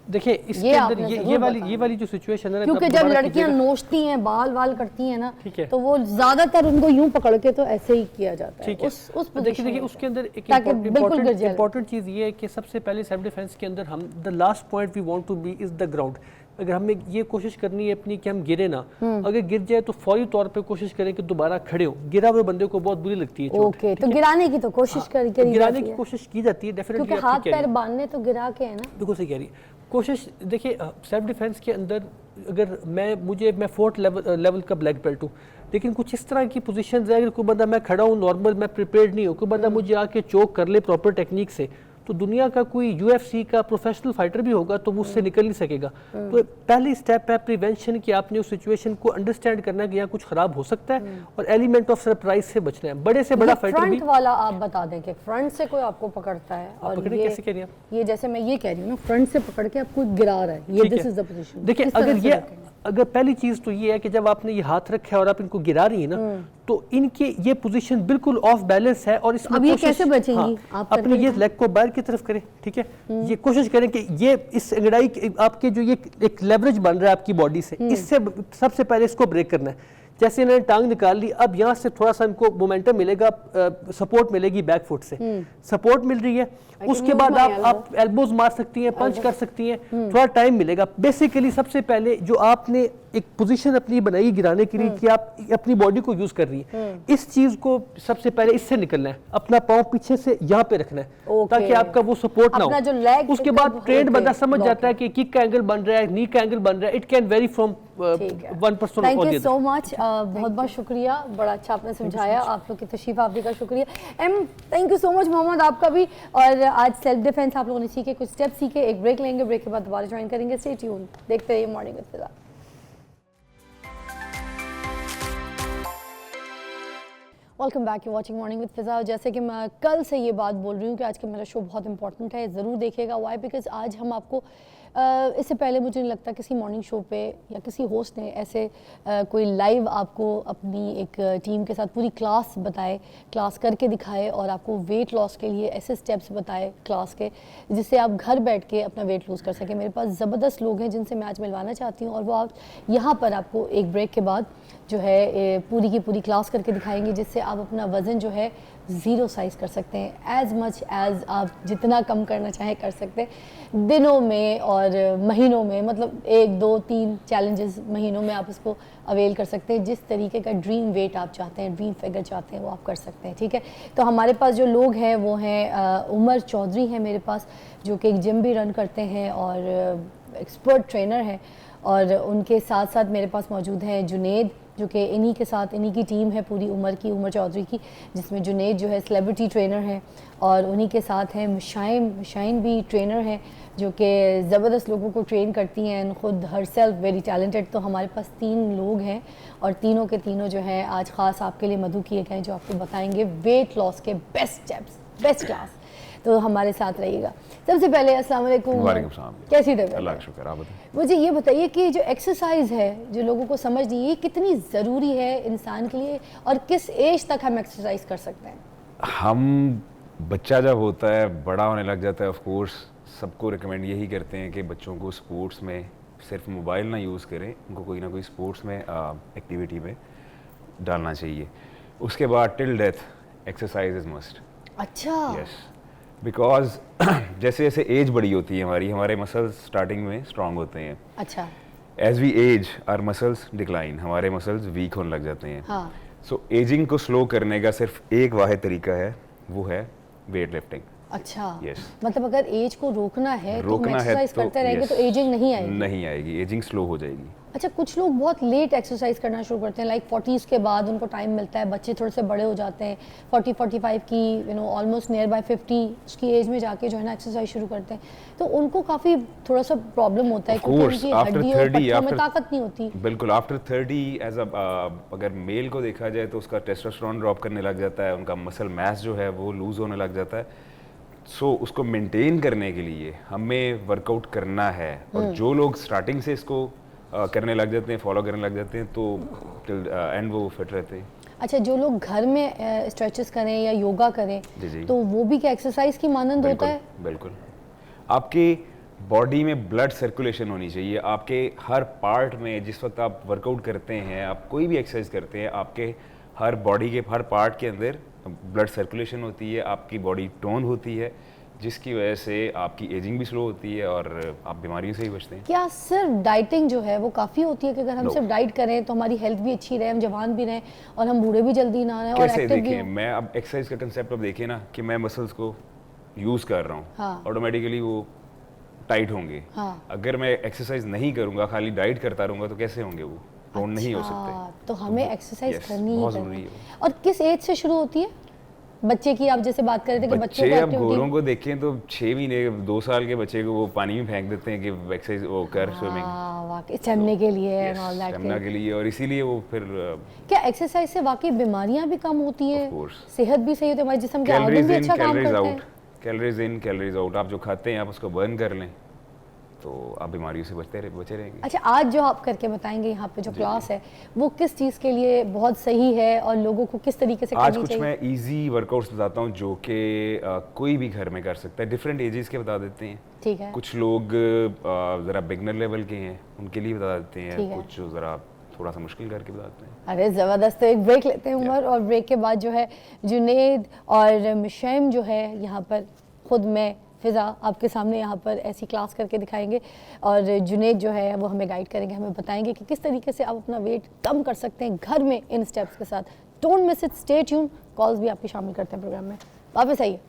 देखिए इसके अंदर ये वाली जो सिचुएशन है ना, क्योंकि जब लड़कियां नोचती हैं, बाल वाल करती हैं ना, तो वो ज्यादातर उनको यूं पकड़ के तो ऐसे ही किया जाता है, उस देखिए उसके अंदर एक इम्पोर्टेंट चीज़ ये है कि सबसे पहले सेल्फ डिफेंस के अंदर हम the last point we want to be is the ground. अगर हमें ये कोशिश करनी है अपनी कि हम गिरे ना, अगर गिर जाए तो फौरी तौर पे कोशिश करें कि दोबारा खड़े हो, गिरा हुए बंदे को बहुत बुरी लगती है चोट। ओके, तो गिराने की तो कोशिश गिराने की कोशिश की जाती है डेफिनेटली, क्योंकि हाथ पैर बांधने तो गिरा के है ना, बिल्कुल सही कह रही है कोशिश। देखिए सेल्फ डिफेंस के अंदर अगर मैं 4th लेवल का ब्लैक बेल्ट हूँ, लेकिन कुछ इस तरह की पोजीशंस है, अगर कोई बंदा मैं खड़ा हूँ नॉर्मल, मैं प्रिपेयर्ड नहीं हूँ, कोई बंदा मुझे आके चोक कर ले प्रॉपर टेक्निक से, तो दुनिया का कोई UFC का प्रोफेशनल फाइटर भी होगा तो वो उससे निकल नहीं सकेगा। तो पहली स्टेप है प्रिवेंशन की, आपने उस सिचुएशन को अंडरस्टैंड करना है कि यहाँ कुछ खराब हो सकता है और एलिमेंट ऑफ सरप्राइज से बचना है। बड़े से बड़ा फाइटर भी, फ्रंट वाला आप बता दें कि फ्रंट से कोई आपको पकड़ता है और ये कैसे कह रही हैं ये जैसे मैं ये कह रही हूँ ना, फ्रंट से पकड़ के आपको गिरा रहा है, ये दिस इज द पोजीशन। देखिए अगर पहली चीज तो ये है कि जब आपने ये हाथ रखा है और आप इनको गिरा रही है ना, तो इनके ये पोजीशन बिल्कुल ऑफ बैलेंस है और इसमें अब ये कैसे बचेंगी? आप अपने ये लेग को बाहर की तरफ करें, ठीक है, ये कोशिश करें कि ये इस अंगड़ाई आपके जो ये एक लेवरेज बन रहा है आपकी बॉडी से, इससे सबसे पहले इसको ब्रेक करना है। जैसे इन्होंने टांग निकाल ली, अब यहाँ से थोड़ा सा इनको मोमेंटम मिलेगा, सपोर्ट मिलेगी बैक फुट से, सपोर्ट मिल रही है, उसके बाद आप एल्बोज मार सकती हैं, पंच कर सकती हैं, थोड़ा टाइम मिलेगा। बेसिकली सबसे पहले जो आपने एक पोजीशन अपनी बनाई गिराने के लिए कि आप अपनी बॉडी को यूज कर रही है, इस चीज को सबसे पहले इससे निकलना है, अपना पाँव पीछे से यहाँ पे रखना है ताकि आपका वो सपोर्ट ना हो। उसके बाद ट्रेंड बंदा समझ जाता है कि किक का एंगल बन रहा है, नी का एंगल बन रहा है, it can very from one person. Thank you so much, बहुत बहुत शुक्रिया, बड़ा अच्छा आपने समझाया, आप लोग की तशरीफ आवरी का शुक्रिया। Thank you so much Mohammad आपका भी। और आज सेल्फ डिफेंस आप लोगों ने सीखे, कुछ स्टेप सीखे, एक ब्रेक लेंगे, ब्रेक के बाद दोबारा ज्वाइन करेंगे। स्टे ट्यून, देखते रहिए morning with Fiza. Welcome back, you watching morning with Fiza. जैसे कि मैं कल से ये बात बोल रही हूँ कि आज का मेरा शो बहुत इंपॉर्टेंट है, ज़रूर देखिएगा। वाई? बिकॉज आज हम आपको इससे पहले मुझे नहीं लगता किसी मॉर्निंग शो पे या किसी होस्ट ने ऐसे कोई लाइव आपको अपनी एक टीम के साथ पूरी क्लास बताए, क्लास करके दिखाए और आपको वेट लॉस के लिए ऐसे स्टेप्स बताए क्लास के, जिससे आप घर बैठ के अपना वेट लूज़ कर सकें। मेरे पास ज़बरदस्त लोग हैं जिनसे मैं आज मिलवाना चाहती हूँ और वो आप यहाँ पर आपको एक ब्रेक के बाद जो है पूरी की पूरी क्लास करके दिखाएंगे, जिससे आप अपना वज़न जो है ज़ीरो साइज़ कर सकते हैं, एज़ मच एज़ आप जितना कम करना चाहें कर सकते हैं दिनों में और महीनों में, मतलब 1 2 3 चैलेंजेस महीनों में आप इसको अवेल कर सकते हैं। जिस तरीके का ड्रीम वेट आप चाहते हैं, ड्रीम फिगर चाहते हैं, वो आप कर सकते हैं, ठीक है। तो हमारे पास जो लोग हैं वो हैं उमर चौधरी हैं मेरे पास, जो कि एक जिम भी रन करते हैं और एक्सपर्ट ट्रेनर हैं, और उनके साथ साथ मेरे पास मौजूद हैं जुनेद, जो कि इन्हीं के साथ इन्हीं की टीम है पूरी उमर चौधरी की, जिसमें जुनेद जो है सेलिब्रिटी ट्रेनर हैं, और उन्हीं के साथ हैं शाइन भी ट्रेनर हैं जो कि ज़बरदस्त लोगों को ट्रेन करती हैं, ख़ुद हर सेल्फ वेरी टैलेंटेड। तो हमारे पास 3 लोग हैं और तीनों के तीनों जो हैं आज ख़ास आपके लिए मधु किए गए, जो आपको बताएंगे वेट लॉस के बेस्ट स्टेप्स, बेस्ट क्लास। तो हमारे साथ रहिएगा। सबसे पहले अस्सलाम वालेकुम, कैसी तबीयत? अल्लाह का शुक्र, आप बताइए। मुझे ये बताइए कि जो एक्सरसाइज है जो लोगों को समझ नहीं, ये कितनी ज़रूरी है इंसान के लिए और किस एज तक हम एक्सरसाइज कर सकते हैं? हम बच्चा जब होता है, बड़ा होने लग जाता है, ऑफ कोर्स सबको रिकमेंड यही करते हैं कि बच्चों को स्पोर्ट्स में सिर्फ मोबाइल ना यूज़ करें, उनको कोई ना कोई स्पोर्ट्स में एक्टिविटी में डालना चाहिए। उसके बाद till death exercise is must. अच्छा यस, बिकॉज जैसे जैसे एज बड़ी होती है हमारे मसल्स स्टार्टिंग में स्ट्रांग होते हैं. अच्छा as we as our muscles decline, हमारे मसल्स वीक होने लग जाते हैं. हाँ सो एजिंग को स्लो करने का सिर्फ एक वाहिद तरीका है, वो है वेट लिफ्टिंग. अच्छा Yes. मतलब अगर एज को रोकना है तो हम रोकना है एक्सरसाइज करते रहेंगे yes, तो एजिंग नहीं आएगी. नहीं आएगी, एजिंग स्लो हो जाएगी. अच्छा कुछ लोग बहुत लेट एक्सरसाइज करना शुरू करते हैं, लाइक 40s के बाद उनको टाइम मिलता है, बच्चे थोड़े से बड़े हो जाते हैं 40-45 की, you know almost near by 50 की एज में जाके जो है ना एक्सरसाइज शुरू करते हैं, तो उनको काफ़ी थोड़ा सा प्रॉब्लम होता है क्योंकि उनकी हड्डियों और पत्थरों में ताकत नहीं होती. बिल्कुल, आफ्टर 30 एज अगर मेल को देखा जाए तो उसका टेस्टोस्टेरोन ड्रॉप करने लग जाता है, उनका मसल मास जो है वो लूज होने लग जाता है. सो उसको मेंटेन करने के लिए हमें वर्कआउट करना है. और जो लोग स्टार्टिंग से इसको करने लग जाते हैं, फॉलो करने लग जाते हैं, तो टिल एंड वो फिट रहते हैं. अच्छा जो लोग घर में स्ट्रेचेस करें या योगा करें जी. तो वो भी क्या एक्सरसाइज की मानंद होता है? बिल्कुल. आपके बॉडी में ब्लड सर्कुलेशन होनी चाहिए. आपके हर पार्ट में जिस वक्त आप वर्कआउट करते हैं, आप कोई भी एक्सरसाइज करते हैं, आपके हर बॉडी के हर पार्ट के अंदर ब्लड सर्कुलेशन होती है, आपकी बॉडी टोन होती है, जिसकी वजह से आपकी एजिंग भी स्लो होती है और आप बीमारियों से ही बचते हैं. क्या सिर्फ डाइटिंग जो है वो काफ़ी होती है कि अगर हम No. सिर्फ डाइट करें तो हमारी हेल्थ भी अच्छी रहे, हम जवान भी रहें और हम बूढ़े भी जल्दी ना रहें और कैसे एक्टिव भी देखें, हों? मैं अब एक्सरसाइज का कंसेप्ट अब देखिए ना कि मैं मसल्स को यूज़ कर रहा हूँ, हाँ. ऑटोमेटिकली वो टाइट होंगे. हाँ. अगर मैं एक्सरसाइज नहीं करूँगा, खाली डाइट करता रहूँगा, तो कैसे होंगे वो? टोन नहीं हो सकते. अच्छा, तो हमें एक्सरसाइज yes, करनी ही बहुत करनी ज़रूरी है. है. और किस एज से शुरू होती है? बच्चे की आप जैसे बात कर रहे थे कि बच्चों बच्चे को अब गोरों एक्टिविटी. को देखें तो 6 महीने 2 साल के बच्चे को वो पानी में फेंक देते हैं कि एक्सरसाइज वो कर स्विमिंग. हाँ वाकई चढ़ने के लिए एंड ऑल दैट. स्टेमिना के लिए, और इसीलिए वो फिर क्या एक्सरसाइज से वाकई बीमारियां भी कम होती हैं, Of course. सेहत भी सही होती है, हमारे जिस्म के ऑर्गन कैलोरीज भी इन अच्छा काम कैलोरीज करते आउट, हैं? Calories in calories out. आप जो खाते हैं आप उसको बर्न कर लें तो आप बीमारियों से बचे रहेंगे. अच्छा आज जो आप करके बताएंगे यहाँ पे जो क्लास है वो किस चीज़ के लिए बहुत सही है और लोगों को किस तरीके से आज करनी कुछ चाहिए? मैं इजी वर्कआउट्स बताता हूँ जो कि कोई भी घर में कर सकता है. डिफरेंट एजेस के बता देते हैं. ठीक है. कुछ लोग ज़रा बिगनर लेवल के हैं, उनके लिए बता देते ठीक हैं. है. कुछ ज़रा थोड़ा सा मुश्किल करके बताते हैं. अरे ज़बरदस्त. तो एक ब्रेक लेते हैं उमर, और ब्रेक के बाद जो है जुनेद और मिशैम जो है यहाँ पर, खुद मैं फ़िज़ा आपके सामने यहाँ पर ऐसी क्लास करके दिखाएंगे और जुनेद जो है वो हमें गाइड करेंगे, हमें बताएंगे कि किस तरीके से आप अपना वेट कम कर सकते हैं घर में इन स्टेप्स के साथ. Don't miss it, stay tune. Calls भी आपकी शामिल करते हैं प्रोग्राम में. वापस आइए.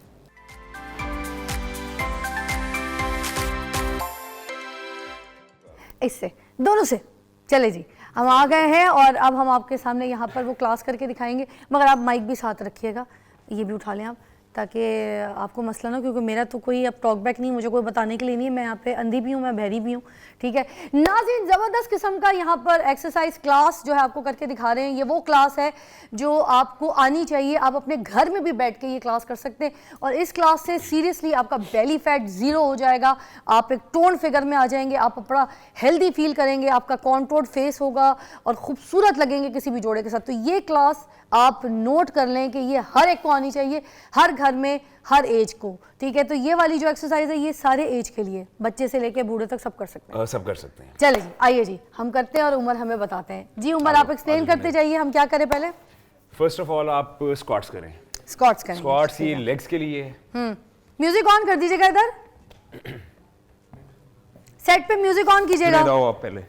इससे दोनों से चले जी, हम आ गए हैं और अब हम आपके सामने यहाँ पर वो क्लास करके दिखाएंगे. मगर आप माइक भी साथ रखिएगा, ये भी उठा लें आप, ताकि आपको मसला ना, क्योंकि मेरा तो कोई अब टॉक बैक नहीं, मुझे कोई बताने के लिए नहीं है. मैं यहाँ पे अंधी भी हूँ, मैं बहरी भी हूँ. ठीक है नाज़रीन, ज़बरदस्त किस्म का यहाँ पर एक्सरसाइज क्लास जो है आपको करके दिखा रहे हैं. ये वो क्लास है जो आपको आनी चाहिए. आप अपने घर में भी बैठ के ये क्लास कर सकते हैं और इस क्लास से सीरियसली आपका बेली फैट ज़ीरो हो जाएगा. आप एक टोन फिगर में आ जाएंगे, आप बड़ा हेल्दी फील करेंगे, आपका कॉन्टोर्ड फेस होगा और खूबसूरत लगेंगे किसी भी जोड़े के साथ. तो ये क्लास आप नोट कर लें कि ये हर एक को आनी चाहिए, हर घर में, हर एज को. ठीक है, तो ये वाली जो एक्सरसाइज है ये सारे एज के लिए, बच्चे से लेके बूढ़े तक सब कर सकते हैं. सब कर सकते हैं. चले जी, आइए जी, हम करते हैं और उमर हमें बताते हैं. जी उमर, आप एक्सप्लेन करते जाइए, हम क्या करें पहले? फर्स्ट ऑफ ऑल आप स्क्वाट्स करें. स्क्वाट्स करें. स्क्वाट्स ये लेग्स के लिए. म्यूजिक ऑन कर दीजिएगा, इधर सेट पे म्यूजिक ऑन कीजिएगा. दो आप पहले.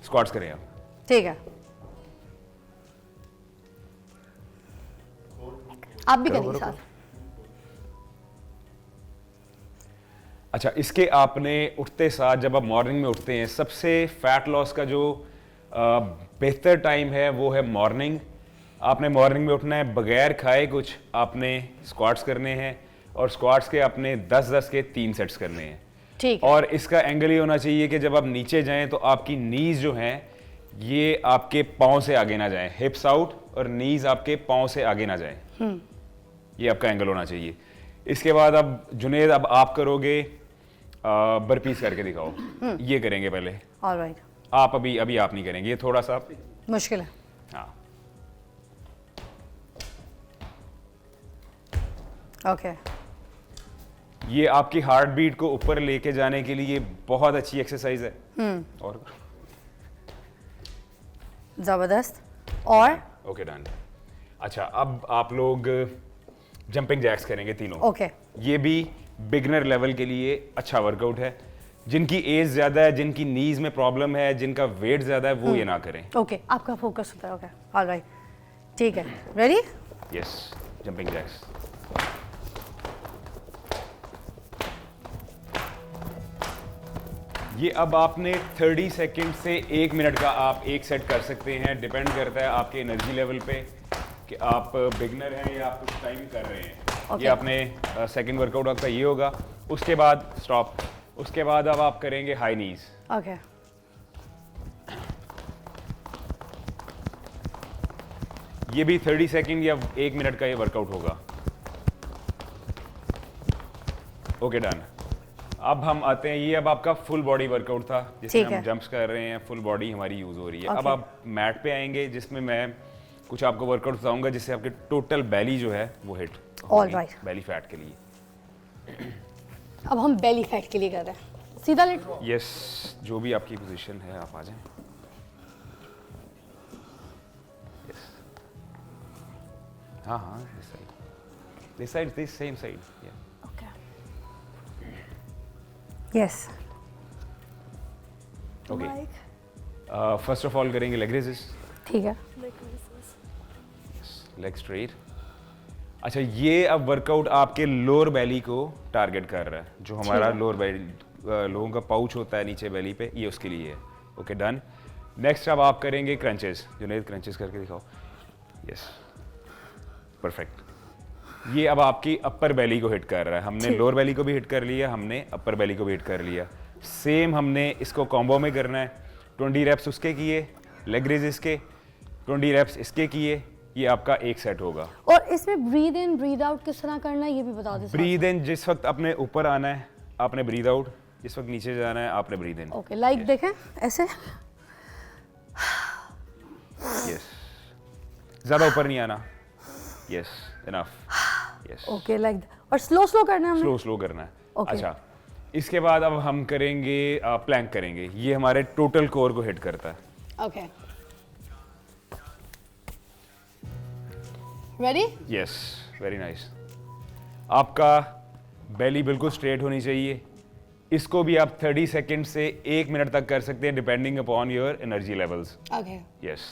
स्क्वाट्स करें आप. ठीक है, आप भी करेंगे साथ. अच्छा, इसके आपने उठते साथ, जब आप मॉर्निंग में उठते हैं, सबसे फैट लॉस का जो बेहतर टाइम है वो है मॉर्निंग. आपने मॉर्निंग में उठना है, बगैर खाए कुछ आपने स्क्वाट्स करने हैं और स्क्वाट्स के आपने 10-10 के 3 सेट्स करने हैं. ठीक. और इसका एंगल ये होना चाहिए कि जब आप नीचे जाएं तो आपकी नीज जो हैं ये आपके पाँव से आगे ना जाएं. हिप्स आउट और नीज आपके पाँव से आगे ना जाएं. ये आपका एंगल होना चाहिए. इसके बाद अब जुनेद, अब आप करोगे बर्पीज करके दिखाओ. ये करेंगे पहले. ऑलराइट. आप अभी आप नहीं करेंगे, ये थोड़ा सा मुश्किल है. हाँ. ओके. ये आपकी हार्ट बीट को ऊपर लेके जाने के लिए बहुत अच्छी एक्सरसाइज है. और ज़बरदस्त. और ओके डन। अच्छा, अब आप लोग जंपिंग जैक्स करेंगे तीनों। ओके। ये भी बिगनर लेवल के लिए अच्छा वर्कआउट है। जिनकी एज ज्यादा है, जिनकी नीज में प्रॉब्लम है, जिनका वेट ज्यादा है, वो ये ना करें। ओके, आपका फोकस होता है। ओके, ऑलराइट, ठीक है, रेडी? Yes, jumping jacks. ये अब आपने 30 सेकंड से 1 मिनट का आप एक सेट कर सकते हैं। डिपेंड करता है आपके एनर्जी लेवल पे कि आप बिगनर हैं या आप कुछ टाइम कर रहे हैं। Okay. ये आपने सेकंड वर्कआउट आपका ये होगा। उसके बाद स्टॉप। उसके बाद अब आप करेंगे हाई नीज। ओके, ये भी 30 सेकंड या 1 मिनट का ये वर्कआउट होगा। Okay done. अब हम आते हैं, ये अब आपका फुल बॉडी वर्कआउट था जिसमें हम जंप्स कर रहे हैं, फुल बॉडी हमारी यूज हो रही है। अब आप मैट पे आएंगे जिसमें मैं कुछ आपको वर्कआउट बताऊंगा जिससे आपके टोटल बैली जो है वो हिट ऑलराइट, बैली फैट के लिए। अब हम बेली फैट के लिए कर रहे हैं। सीधा लेट। यस, जो भी आपकी पोजीशन है आप आ जाएं। यस, हाँ हाँ, this side, this same side. Okay, yes, okay. First of all करेंगे लेग रेजेस। ठीक है। Leg straight. अच्छा, ये अब वर्कआउट आपके लोअर बेली को टारगेट कर रहा है। जो हमारा लोअर बेली, लोगों का पाउच होता है नीचे बेली पे, ये उसके लिए है। Okay done. नेक्स्ट अब आप करेंगे क्रंचेस। जुनैद क्रंचेस करके दिखाओ। Yes, perfect. ये अब आपकी अपर बेली को हिट कर रहा है। हमने लोअर बेली को भी हिट कर लिया, हमने अपर बेली को भी हिट कर लिया। सेम हमने इसको कॉम्बो में करना है। 20 रेप्स उसके किए, लेग रेज इसके, 20 रेप्स इसके किए। ये आपका एक सेट होगा। और इसमें ब्रीद इन ब्रीद आउट किस तरह करना है ये भी बता दो। ब्रीद इन जिस वक्त अपने ऊपर आना है आपने ब्रीद आउट, जिस वक्त नीचे जाना है आपने ब्रीद इन। ओके, लाइक देखें ऐसे। यस, ज्यादा ऊपर नहीं आना। Yes, enough. Yes, okay, like. और स्लो स्लो करना है, स्लो स्लो करना है। Okay. अच्छा, इसके बाद अब हम करेंगे प्लैंक करेंगे। ये हमारे टोटल कोर को हिट करता है। Okay, ready? Yes, very nice. आपका बेली बिल्कुल स्ट्रेट होनी चाहिए। इसको भी आप 30 सेकंड से 1 मिनट तक कर सकते हैं depending upon your energy levels. Okay, yes,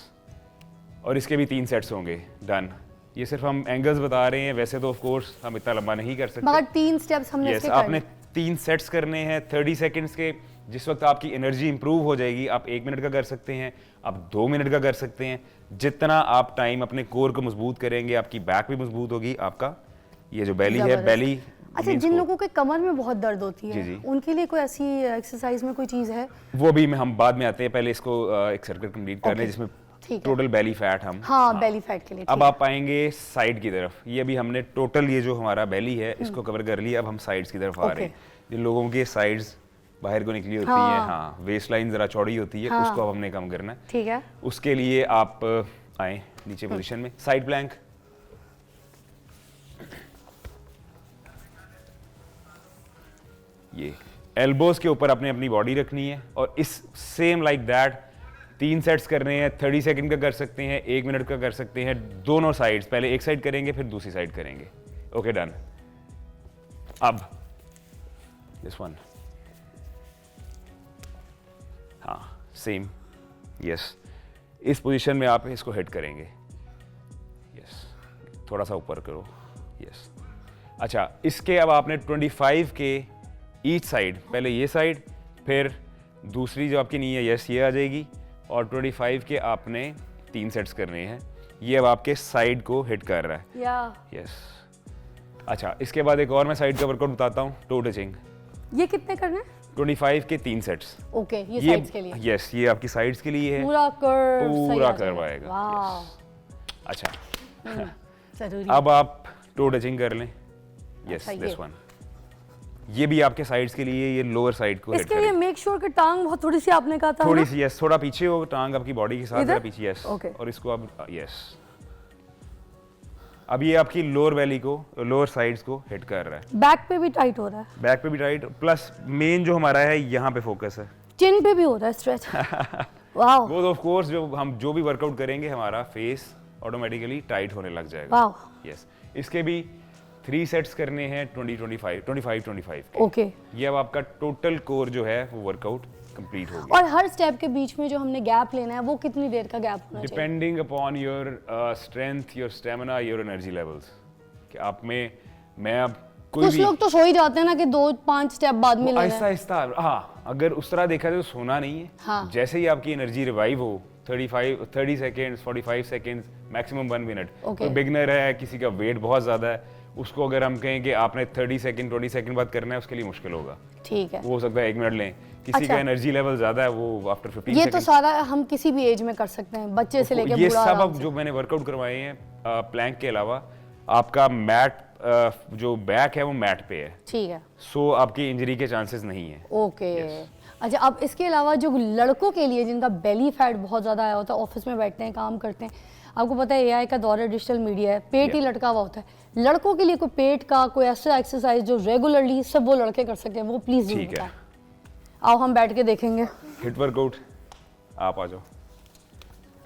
और इसके भी 3 सेट्स होंगे। डन। ये सिर्फ हम एंगल्स बता रहे हैं, वैसे तो ऑफ कोर्स हम इतना लंबा नहीं कर सकते। मगर 3 स्टेप्स हमने यस, इसके आपने 3 सेट्स करने हैं 30 सेकंड्स के। जिस वक्त आपकी एनर्जी इंप्रूव हो जाएगी, आप 1 मिनट का कर सकते हैं, आप 2 मिनट का कर सकते हैं। जितना आप टाइम अपने कोर को मजबूत करेंगे, आपकी बैक भी मजबूत होगी, आपका ये जो बेली है, बेली। अच्छा, जिन लोगों के कमर में बहुत दर्द होती है, जी। उनके लिए कोई ऐसी एक्सरसाइज में कोई चीज है? वो भी हम बाद में आते हैं। पहले इसको एक सर्कल कंप्लीट करने जिसमें टोटल बेली फैट हम। हाँ, बेली फैट के लिए। अब आप आएंगे साइड की तरफ। ये अभी हमने टोटल ये जो हमारा बेली है इसको कवर कर लिया। अब हम साइड्स की तरफ आ रहे हैं। जिन लोगों की साइड्स बाहर को निकली होती हैं, हाँ, वेस्ट लाइन जरा चौड़ी होती है, उसको अब हमने कम करना है। ठीक है। उसके लिए आप आए नीचे पोजीशन में, साइड प्लैंक। ये एल्बोज के ऊपर आपने अपनी बॉडी रखनी है और इस सेम लाइक दैट 3 सेट्स करने हैं। 30 सेकंड का कर सकते हैं, 1 मिनट का कर सकते हैं। दोनों साइड्स, पहले एक साइड करेंगे फिर दूसरी साइड करेंगे। Okay done. अब दिस वन, हाँ सेम। यस, इस पोजीशन में आप इसको हिट करेंगे। यस, थोड़ा सा ऊपर करो। यस, अच्छा, इसके अब आपने 25 के ईच साइड, पहले ये साइड फिर दूसरी जो आपकी नी है, यस ये आ जाएगी, और 25 के आपने 3 सेट्स करने हैं। ये अब आपके साइड को हिट कर रहा है। यस, अच्छा, इसके बाद एक और मैं साइड का वर्कआउट बताता हूँ, टो टचिंग। ये कितने करने हैं? 25 के 3 सेट्स। ओके, ये साइड्स के लिए। यस, ये आपकी साइड्स के लिए है। पूरा कर्व, पूरा कर्व आएगा। वाह, अच्छा, जरूरी। अब आप टो टचिंग कर लें। Yes, this one. ये भी आपके साइड्स के लिए, ये लोअर साइड को हिट इसके लिए मेक श्योर कि टांग बहुत थोड़ी सी आपने कहा था, थोड़ी सी, यस, थोड़ा पीछे हो, टांग आपकी बॉडी के साथ जरा पीछे। यस, और इसको आप, यस, अब ये आपकी लोअर बेली को, लोअर साइड्स को हिट कर रहा है। बैक पे भी टाइट हो रहा है। बैक पे भी टाइट, प्लस मेन जो हमारा है यहाँ पे फोकस है। चिन पे भी हो रहा है स्ट्रेच। वाओ। वो ऑफ कोर्स जो भी वर्कआउट करेंगे हमारा फेस ऑटोमेटिकली टाइट होने लग जाएगा। वाओ। यस, इसके भी 3 सेट्स करने हैं 25-25 के। ओके। ये अब आपका टोटल कोर जो है वो वर्कआउट कंप्लीट हो गया। और हर स्टेप के बीच में जो हमने गैप लेना है वो कितनी देर का गैप होना चाहिए? Depending upon your strength, your stamina, your energy levels. कि आप में मैं अब कोई कुछ भी लोग तो सो ही जाते हैं ना कि 2-5 स्टेप बाद में लेना आहिस्ता है। आहिस्ता, हाँ, अगर उस तरह देखा जाए तो सोना नहीं है। हाँ। जैसे ही आपकी एनर्जी रिवाइव हो 30 seconds, 45 seconds, maximum 1 minute. Okay. कोई बिगनर है, किसी का वेट बहुत ज़्यादा है, उसको अगर हम कहें कि आपने 30 सेकेंड 20 सेकेंड बाद करना है, उसके लिए मुश्किल होगा। ठीक है। वो हो सकता है 1 मिनट लें। किसी अच्छा। का एनर्जी लेवल ज़्यादा है, वो आफ्टर 15 ये सेकेंड। तो सारा हम किसी भी एज में कर सकते हैं, बच्चे से लेके ये बूढ़ा सब आराम अब से। जो मैंने वर्कआउट करवाए हैं प्लैंक के अलावा, आपका मैट जो बैक है वो मैट पे है, ठीक है। सो आपकी इंजरी के चांसेस नहीं है। ओके। अच्छा, अब इसके अलावा जो लड़कों के लिए जिनका बेली फैट बहुत ज़्यादा आया होता है, ऑफिस में बैठते हैं, काम करते हैं, आपको पता है एआई का दौर है, डिजिटल मीडिया है, पेट ही लटका हुआ होता है। लड़कों के लिए कोई पेट का कोई ऐसा एक्सरसाइज जो रेगुलरली सब वो लड़के कर सकें, वो प्लीज़ जरूर ठीक है। बताएं। आओ हम बैठ के देखेंगे। हिट वर्कआउट, आप आ जाओ।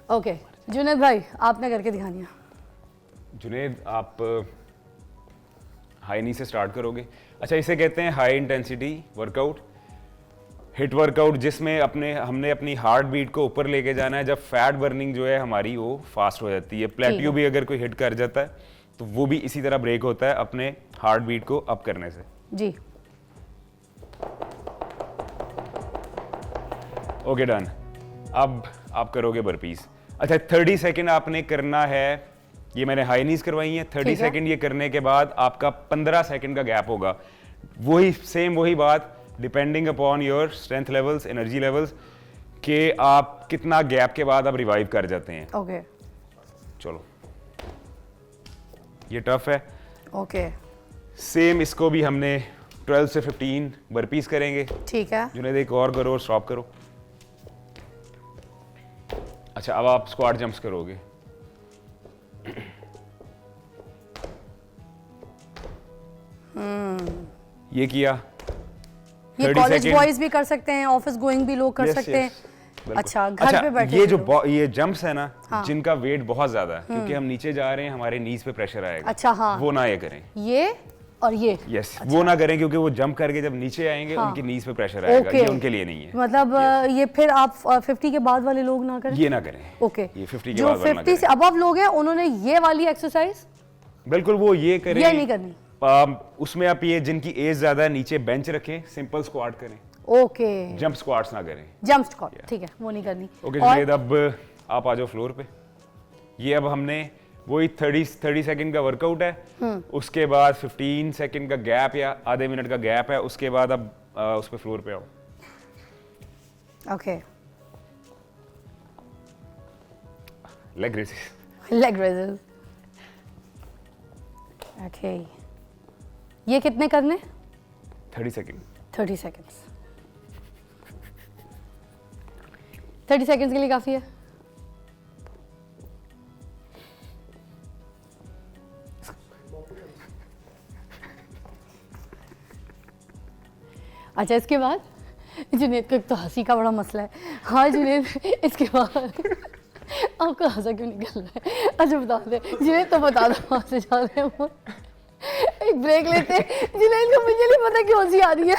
ओके जुनैद भाई, आपने करके दिखानी है। जुनैद, आप हाई नी से स्टार्ट करोगे। अच्छा, इसे कहते हैं high intensity workout, hit workout, जिसमें हमने अपनी हार्ट बीट को ऊपर लेके जाना है। जब फैट बर्निंग जो है हमारी वो फास्ट हो जाती है। प्लेट्यू भी अगर कोई हिट कर जाता है तो वो भी इसी तरह ब्रेक होता है अपने हार्ट बीट को अप करने से। जी। Okay, done. अब आप करोगे बर्पीज। अच्छा, 30 सेकेंड आपने करना है। ये मैंने हाई नीज करवाई है। 30 सेकेंड ये करने के बाद आपका 15 सेकेंड का गैप होगा। वही बात, depending upon your strength levels, energy levels, कि आप कितना गैप के बाद आप रिवाइव कर जाते हैं। ओके। चलो, ये टफ है। ओके। सेम इसको भी हमने 12 से 15 बर्पीज करेंगे। ठीक है। जुनैद, एक और करो और स्टॉप करो। अच्छा, अब आप स्क्वाट जंप्स करोगे। ये किया। ये 30 कॉलेज सेकेंड। बॉयज भी कर सकते हैं, ऑफिस गोइंग भी लोग कर Yes, सकते हैं। yes, बिल्कुल। अच्छा, घर पे बैठे ये हुए जो लोग। ये जंप्स है ना, हाँ। जिनका वेट बहुत ज्यादा है, क्योंकि हम नीचे जा रहे हैं, हमारे नीज पे प्रेशर आएगा। अच्छा, हाँ। वो ना ये करें। ये और ये। यस, वो ना करें, क्योंकि वो जंप करके जब नीचे आएंगे, हाँ। उनकी नीज पे प्रेशर आएगा। ओके। ये उनके लिए नहीं है। मतलब ये फिर आप 50 के बाद वाले लोग ना करें। ये ना करें। ओके। ये 50 के जो बाद वाला ना 50 से करें। अबव लोग हैं उन्होंने ये वाली एक्सरसाइज बिल्कुल, वो ये करें। ये नहीं करनी। उसमें आप ये जिनकी एज ज्यादा है, नीचे बेंच रखें, सिंपल स्क्वाट करें, ओके। जंप स्क्वाट्स ना करें। जंप स्क्वाट, ठीक है, वो नहीं करनी। ओके और जुनैद, अब आप आ जाओ फ्लोर पे। ये अब हमने वही 30 सेकंड का वर्कआउट है। उसके बाद 15 सेकंड का गैप या आधे मिनट का गैप है। उसके बाद अब उस पे फ्लोर पे आओ। Okay. Leg raises. Leg raises. Okay. ये कितने करने? 30 सेकंड। 30 सेकंड्स। 30 सेकंड्स के लिए काफी है। अच्छा, इसके बाद जुनैद को एक तो हंसी का बड़ा मसला है। हाँ जुनैद, इसके बाद आपको हंसा क्यों निकल रहा है? अच्छा बता दे जुनैद, तो बता दो वहाँ से जा रहे हैं वो। एक ब्रेक लेते हैं। जुनैद को मुझे नहीं पता क्यों हंसी आ रही है।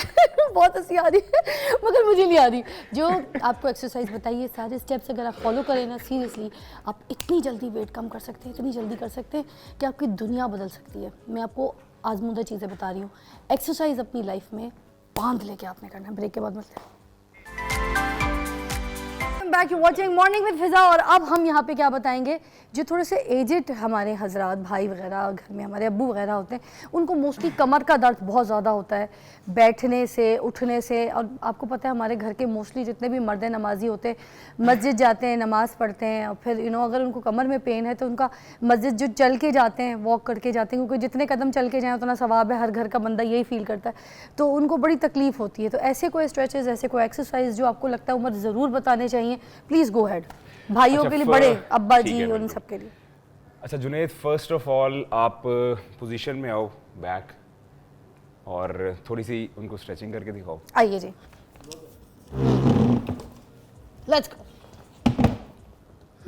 बहुत हंसी आ रही है, मगर मुझे नहीं आ रही। जो आपको एक्सरसाइज बताइए, सारे स्टेप्स अगर आप फॉलो करें ना, सीरियसली आप इतनी जल्दी वेट कम कर सकते हैं, इतनी जल्दी कर सकते हैं कि आपकी दुनिया बदल सकती है। मैं आपको आजमूदा चीज़ें बता रही हूँ। एक्सरसाइज अपनी लाइफ में बांध लेके आपने करना है। ब्रेक के बाद मिलते हैं। Back you watching morning with Fiza. और अब हम यहाँ पे क्या बताएंगे, जो थोड़े से एजेड हमारे हजरात, भाई वगैरह, घर में हमारे अब्बू वगैरह होते हैं, उनको मोस्टली कमर का दर्द बहुत ज़्यादा होता है बैठने से, उठने से। और आपको पता है हमारे घर के मोस्टली जितने भी मर्द नमाजी होते हैं, मस्जिद जाते हैं, नमाज़ पढ़ते हैं, और फिर अगर उनको कमर में पेन है तो उनका मस्जिद जो चल के जाते हैं, वॉक करके जाते हैं, क्योंकि जितने कदम चल के जाएँ उतना सवाब है। हर घर का बंदा यही फील करता है, तो उनको बड़ी तकलीफ होती है। तो ऐसे कोई स्ट्रेचेस, ऐसे कोई एक्सरसाइज जो आपको लगता है उम्र ज़रूर बताने चाहिए, प्लीज़ गो हैड। भाइयों अच्छा, के लिए, बड़े अब्बा ठीक जी, है, उन बिल्कुल। सब के लिए। अच्छा जुनैद, फर्स्ट ऑफ ऑल आप पोजीशन में आओ बैक, और थोड़ी सी उनको स्ट्रेचिंग करके दिखाओ। आइए जी, लेट्स गो।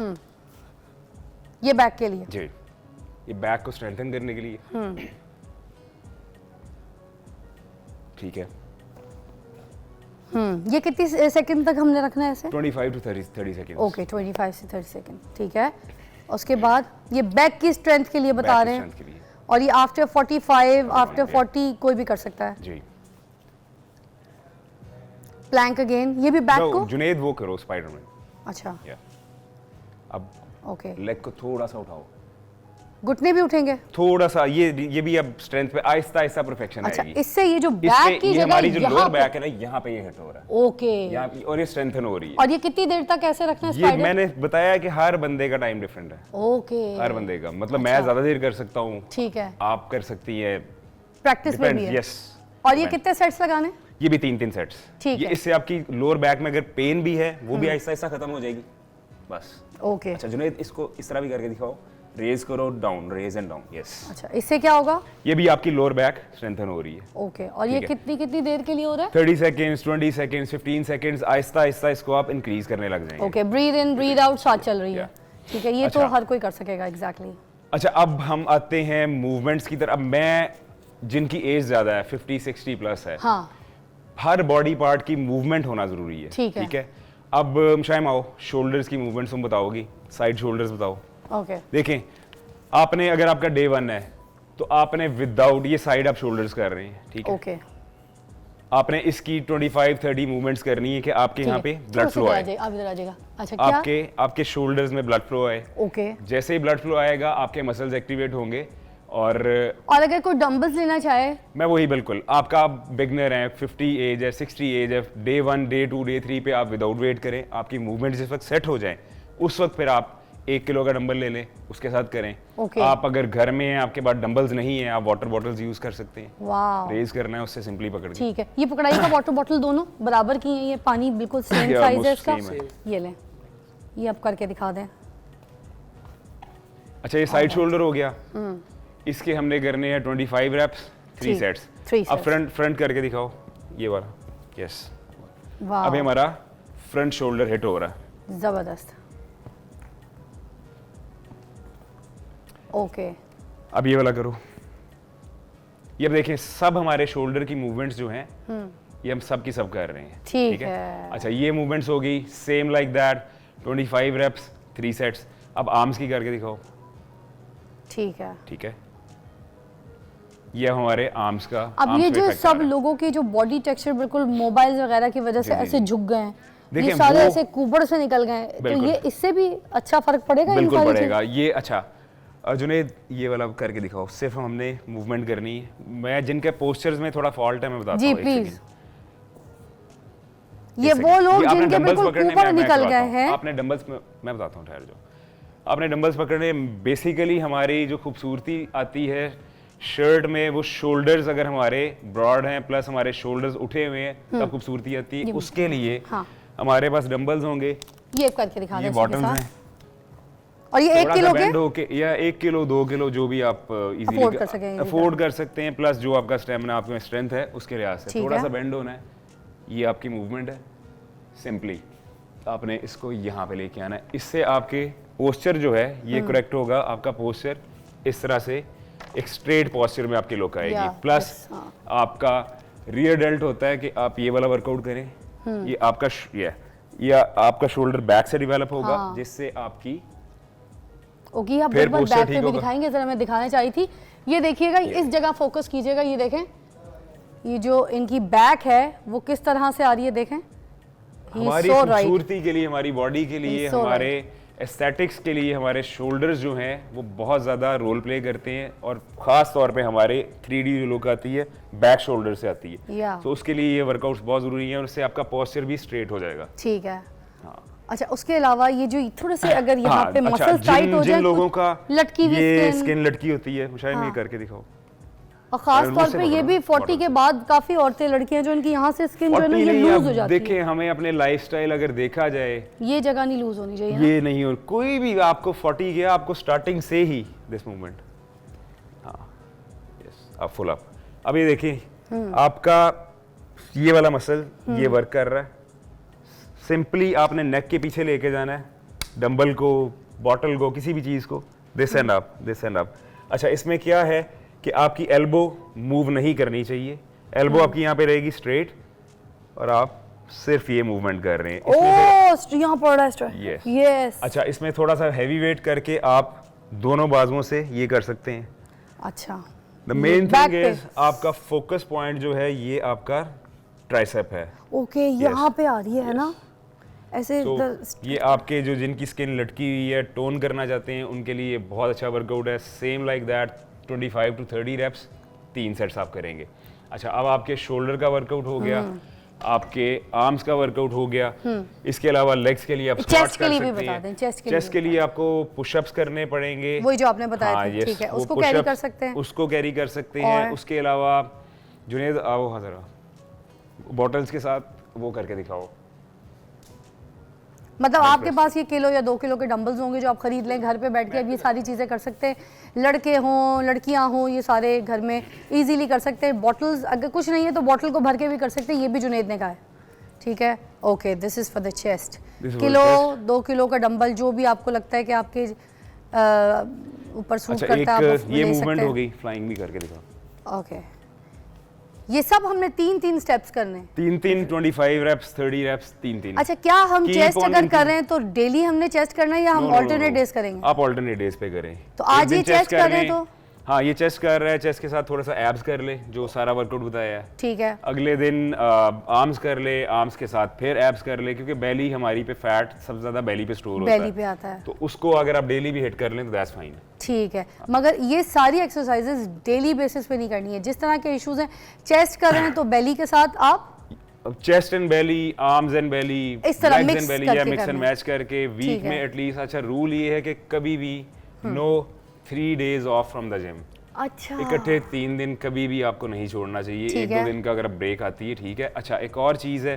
ये बैक के लिए। जी, ये बैक को स्ट्रेंथन करने के लिए। ठीक है। ये कितनी सेकंड तक हमने रखना है ऐसे? 25 to 30 सेकंड। ओके, 25 से 30 सेकंड, ठीक है। उसके बाद ये बैक की स्ट्रेंथ के लिए बता रहे हैं, और ये आफ्टर 45, आफ्टर 40 कोई भी कर सकता है। जी। प्लैंक अगेन, ये भी बैक को? जुनेद वो करो स्पाइडरमैन। अच्छा, अब ओके। लेग को थोड़ा सा उठाओ, घुटने भी उठेंगे थोड़ा सा। ये भी अब स्ट्रेंथ पे आहिस्ता आहिस्ता परफेक्शन अच्छा, आएगी। इससे ये जो बैक की जगह हमारी जो यहाँ लोअर पे- बैक है ना, यहाँ पे ये हिट हो रहा है, ओके। यहाँ पे, और ये स्ट्रेंथन हो रही है। और ये कितनी देर तक ऐसे रखना है ये स्पाइडर? मैंने बताया कि हर बंदे का टाइम डिफरेंट है, ओके, हर बंदे का। मतलब मैं ज्यादा देर कर सकता हूँ, ठीक है। आप कर सकती है, प्रैक्टिस में भी है। यस। और ये कितने सेट्स लगाने? ये भी 3-3 सेट्स। ठीक ये है। इससे आपकी लोअर बैक में अगर पेन भी है वो भी आहिस्ता आहिस्ता खत्म हो जाएगी, बस। ओके। अच्छा जुनैद, इसको इस तरह भी करके दिखाओ, रेज करो, down, raise and down. Yes. अच्छा, इससे क्या होगा? ये भी आपकी लोअर बैक स्ट्रेंथन हो रही है। ओके। और ये ठीक है। कितनी कितनी देर के लिए हो रहा है? 30 seconds, 20 seconds, 15 seconds, Aahista Aahista इसको आप इंक्रीज करने लग जाएंगे। ओके, ब्रीथ इन ब्रीथ आउट साथ चल रही है, Yeah. ठीक है। ये तो अच्छा। हर कोई कर सकेगा, एग्जैक्टली। अच्छा, अब हम आते हैं मूवमेंट्स की तरफ। अब मैं, जिनकी एज ज्यादा है, 50-60 प्लस है, हाँ, हर बॉडी पार्ट की मूवमेंट होना जरूरी है। ठीक है। ठीक है। अब शायम आओ, शोल्डर्स की मूवमेंट्स तुम बताओगी, साइड शोल्डर्स बताओ। ओके। देखें, आपने, अगर आपका डे 1 है तो आपने विदाउट ये साइड आप शोल्डर्स कर रहे हैं, ठीक है। ओके, आपने इसकी 25-30 मूवमेंट्स करनी है कि आपके यहाँ पे ब्लड फ्लो आए, आप इधर आ जाएगा। अच्छा, क्या? आपके शोल्डर्स में ब्लड फ्लो आए। ओके। जैसे ही ब्लड फ्लो आएगा आपके मसल्स एक्टिवेट होंगे। और अगर कोई डंबल्स लेना चाहे? मैं वही, बिल्कुल, आपका बिगनर है, 50 एज है, 60 एज है, डे 1, डे 2, डे 3 पे आप विदाउट वेट करें। आपकी मूवमेंट जिस वक्त सेट हो जाए उस वक्त फिर आप 1 किलो का डंबल ले लें, उसके साथ करें। ओके। आप अगर घर में हैं, आपके पास डंबल्स नहीं है, आप वाटर बॉटल्स यूज कर सकते हैं। वाह, रेज करना है उससे सिंपली पकड़ के। ठीक है। ये पकड़ाई का वाटर बॉटल दोनों बराबर की हैं, ये पानी बिल्कुल सेम Yeah, साइज है almost इसका। same है। ये लें, ये आप करके दिखा दें। अच्छा, ये साइड शोल्डर हो गया। इसके हमने करने हैं 25 रेप्स, 3 ठीक, सेट्स। 3 अब sets। फ्रंट करके दिखाओ, ये वाला। यस। वाह, अब हमारा फ्रंट शोल्डर हिट हो रहा है। जबरदस्त। ओके। अब ये वाला करो। ये अब देखें, सब हमारे शोल्डर की मूवमेंट्स जो हैं ये हम सब की सब कर रहे हैं। ठीक है। अच्छा, ये मूवमेंट्स हो गई same like that, 25 reps, 3 sets. अब आर्म्स की करके दिखाओ। ठीक है। ठीक है, ये हमारे आर्म्स का। अब arms ये पे जो effect आ सब रहा है। लोगों के जो बॉडी टेक्सचर बिल्कुल मोबाइल वगैरह की वजह से जी, जी, ऐसे जी। झुक गए हैं, ये देखिए, सारे वो- ऐसे कुबड़ से निकल गए हैं, तो बिल्कुल। ये इससे भी अच्छा फर्क पड़ेगा? इन बिल्कुल सारी पड़ेगा ये। अच्छा जुनैद, ये वाला करके दिखाओ। सिर्फ हमने मूवमेंट करनी है। मैं जिनके पोस्चर्स में थोड़ा फॉल्ट है मैं बताता जी, हूँ। एक प्लीज। सेकंड। ये एक वो सेकंड। लोग ये आपने जिनके डंबल्स बिल्कुल पकड़ने ऊपर मैं निकल करवाता गए हूँ। हैं। आपने डंबल्स मैं बताता हूँ, ठहर जाओ। आपने डंबल्स पकड़ने, बेसिकली हमारी जो खूबसूरती आती है शर्ट में, वो शोल्डर्स अगर हमारे ब्रॉड हैं प्लस हमारे शोल्डर्स उठे हुए हैं तब खूबसूरती आती है। उसके लिए हाँ। हमारे पास डंबल्स होंगे, ये करके दिखा ये दें बॉटम्स साथ। हैं, और ये 1 किलो के बेंड होके, या 1 किलो 2 किलो जो भी आप Afford कर सकें, easily अफोर्ड कर सकते हैं, प्लस जो आपका स्टेमिना, आपके स्ट्रेंथ है उसके लिहाज से ठीक थोड़ा है। सा बेंड होना है। ये आपकी मूवमेंट है। सिंपली आपने इसको यहाँ पे लेके आना है। इससे आपके पोस्चर जो है ये करेक्ट होगा। आपका पोस्चर इस तरह से एक स्ट्रेट पोस्चर में आपकी लुक आएगी। Yeah, प्लस yes, हाँ। आपका रियर डेल्ट होता है कि आप ये वाला वर्कआउट करें। ये आपका ये आपका शोल्डर बैक से डेवलप होगा, हाँ। जिससे आपकी ओके। आप फिर एक बार posture बैक पे ठीक भी होगा। दिखाएंगे, जरा मैं दिखाना चाही थी। ये देखिएगा, इस जगह फोकस कीजिएगा, ये देखें, ये जो इनकी बैक है वो किस तरह से आ रही है, देखें। He is हमारी so right. खूबसूरती के लिए, हमारी बॉडी के लिए, He is so हमारे एस्थेटिक्स के लिए हमारे शोल्डर्स जो हैं वो बहुत ज़्यादा रोल प्ले करते हैं। और ख़ास तौर पे हमारे 3D जो लुक आती है बैक शोल्डर से आती है। Yeah. तो उसके लिए ये वर्कआउट्स बहुत ज़रूरी हैं और उससे आपका पोस्चर भी स्ट्रेट हो जाएगा। ठीक है। हाँ। अच्छा, उसके अलावा ये जो थोड़े से अगर यहाँ पे अच्छा, मसल टाइट हो जिन जाए, लोगों का लटकी हुई ये skin, स्किन लटकी होती है, शायद हाँ। ये करके दिखाओ। और खास elbow तौर से पे ये पकड़ो, भी 40 bottom के से। बाद काफी औरतें, लड़कियां जो इनकी यहाँ से स्किन जो है ना 40 ये नहीं, लूज अब हो जाती है। देखें, हमें अपने लाइफस्टाइल अगर देखा जाए, ये जगह नहीं लूज होनी चाहिए ना? ये नहीं, और कोई भी आपको 40 गया आपको स्टार्टिंग से ही दिस मूवमेंट। हाँ, यस, अब फुल अप। अब ये देखिए, आपका ये वाला मसल ये वर्क कर रहा है। सिंपली आपने नेक के पीछे लेके जाना है, डंबल को, बॉटल को, किसी भी चीज़ को, this and up, this and up. अच्छा, इसमें क्या है कि आपकी एल्बो मूव नहीं करनी चाहिए, एल्बो आपकी यहाँ पे रहेगी स्ट्रेट और आप सिर्फ ये मूवमेंट कर रहे हैं। ओह, यहाँ पड़ रहा है स्ट्रेट। Yes yes. अच्छा, इसमें थोड़ा सा हैवी वेट करके आप दोनों बाजुओं से ये कर सकते हैं। अच्छा, द मेन back थिंग पे। इज आपका फोकस पॉइंट जो है ये आपका ट्राइसेप है। ओके, यहाँ पे आ रही है ना ऐसे। तो ये आपके जो जिनकी स्किन लटकी हुई है, टोन करना चाहते हैं, उनके लिए बहुत अच्छा वर्कआउट है। Same like that 25 to 30 reps, 3 sets आप करेंगे। अच्छा, अब आपके शोल्डर का वर्कआउट हो गया, आपके आर्म्स का वर्कआउट हो गया। इसके अलावा लेग्स के लिए आप स्क्वाट्स कर लिए भी सकते बता दें, हैं। चेस्ट के लिए आपको पुशअप्स करने पड़ेंगे, वही जो आपने बताया हाँ, था। yes, ठीक है, वो उसको कैरी push-ups, कर सकते हैं। उसको कैरी कर सकते हैं। उसके अलावा जुनेद आओ, हाँ जरा बॉटल्स के साथ वो करके दिखाओ। मतलब आपके पास ये किलो या 2 किलो के डंबल्स होंगे जो आप खरीद लें, घर पे बैठ के अब ये सारी चीज़ें कर सकते हैं। लड़के हों, लड़कियां हों, ये सारे घर में इजीली कर सकते हैं। बॉटल्स अगर कुछ नहीं है तो बॉटल को भर के भी कर सकते हैं, ये भी जुनेद ने कहा है। ठीक है, okay, this is for the chest. Kilo 2 kilo का डंबल जो भी आपको लगता है कि आपके ऊपर सूट करता है, आप ये मूवमेंट हो गई, फ्लाइंग भी करके दिखाओ। ओके, ये सब हमने 3-3 स्टेप्स करने हैं। 3-3 25 रेप्स, 30 रेप्स, 3-3। अच्छा, क्या हम Keep चेस्ट on अगर increasing. कर रहे हैं तो डेली हमने चेस्ट करना है या हम ऑल्टरनेट डेज करेंगे? आप ऑल्टरनेट डेज पे करें। तो एक आज दिन ये चेस्ट कर रहे हैं लें। तो हाँ, ये चेस्ट कर रहा है, चेस्ट के साथ थोड़ा सा एब्स कर ले, जो सारा वर्कआउट बताया है। ठीक है, अगले दिन आर्म्स कर ले, आर्म्स के साथ फिर एब्स कर ले, क्योंकि बेली हमारी पे फैट सबसे ज्यादा बेली पे स्टोर होता है। बेली पे आता है। तो उसको अगर आप डेली भी हिट कर लें तो दैट्स फाइन। ठीक है, मगर ये सारी एक्सरसाइजेज डेली बेसिस पे नहीं करनी है। जिस तरह के इश्यूज हैं, चेस्ट कर रहे हैं तो बेली के साथ आप chest and belly, arms and belly, इस तरह लेग्स mix एंड बेली करके या मिक्स एंड करना है। मैच करके ठीक वीक है। में एटलीस्ट। अच्छा, रूल ये है कि कभी भी no 3 days off from the gym. अच्छा इकट्ठे 3 दिन कभी भी आपको नहीं छोड़ना चाहिए। ठीक 1-2 है। दिन का अगर ब्रेक आती है, ठीक है। अच्छा, एक और चीज है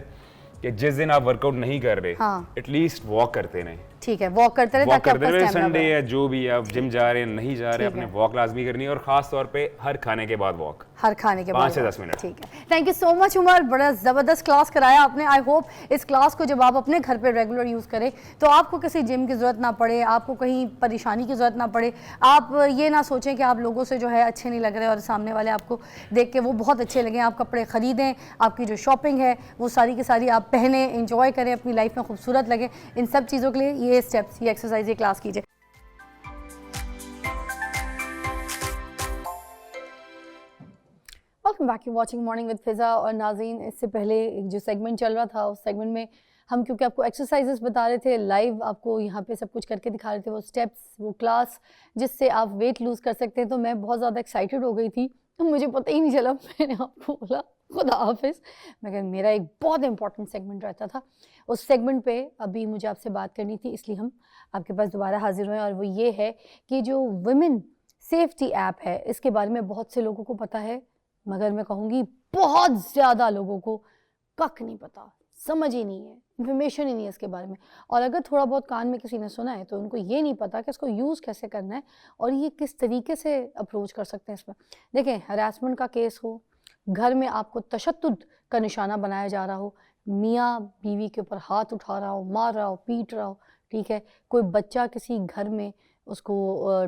कि जिस दिन आप वर्कआउट नहीं कर रहे, हाँ। एटलीस्ट वॉक करते रहें। ठीक है, वॉक करते रहे वॉक ताकि करते आपका रहे, स्टैमिना संडे बढ़े। है जो भी है, आप जिम जा रहे हैं नहीं जा रहे, ठीक अपने है। वॉक लाजमी करनी है, और खास तौर पे हर खाने के बाद वॉक। हर खाने के 5 बाद से 10 मिनट। ठीक है, thank you so much Umar, बड़ा ज़बरदस्त क्लास कराया आपने। आई होप इस क्लास को जब आप अपने घर पे रेगुलर यूज़ करें तो आपको किसी जिम की ज़रूरत ना पड़े, आपको कहीं परेशानी की ज़रूरत ना पड़े। आप ये ना सोचें कि आप लोगों से जो है अच्छे नहीं लग रहे और सामने वाले आपको देख के वो बहुत अच्छे लगें। आप कपड़े ख़रीदें, आपकी जो शॉपिंग है वो सारी की सारी आप पहने, इंजॉय करें, अपनी लाइफ में खूबसूरत लगे। इन सब चीज़ों के लिए ये स्टेप्स, ये एक्सरसाइज, ये क्लास कीजिए। Welcome back, you watching morning with Fiza. और नाज़रीन, इससे पहले एक जो सेगमेंट चल रहा था उस सेगमेंट में हम क्योंकि आपको एक्सरसाइजेस बता रहे थे, लाइव आपको यहाँ पे सब कुछ करके दिखा रहे थे, वो स्टेप्स, वो क्लास जिससे आप वेट लूज़ कर सकते हैं, तो मैं बहुत ज़्यादा एक्साइटेड हो गई थी। तो मुझे पता ही नहीं चला, मैंने आपको बोला खुदा हाफिज़। मगर मेरा एक बहुत इंपॉर्टेंट सेगमेंट रहता था, उस सेगमेंट पे अभी मुझे आपसे बात करनी थी, इसलिए हम आपके पास दोबारा हाजिर हुए। और वो ये है कि जो वुमेन सेफ्टी ऐप है, इसके बारे में बहुत से लोगों को पता है, मगर मैं कहूँगी बहुत ज़्यादा लोगों को कख नहीं पता, समझ ही नहीं है, इन्फॉर्मेशन ही नहीं है इसके बारे में। और अगर थोड़ा बहुत कान में किसी ने सुना है तो उनको ये नहीं पता कि इसको यूज़ कैसे करना है और ये किस तरीके से अप्रोच कर सकते हैं इसमें। देखें, हरासमेंट का केस हो, घर में आपको तशद्दुद का निशाना बनाया जा रहा हो, मियाँ बीवी के ऊपर हाथ उठा रहा हो, मार रहा हो, पीट रहा हो, ठीक है, कोई बच्चा किसी घर में उसको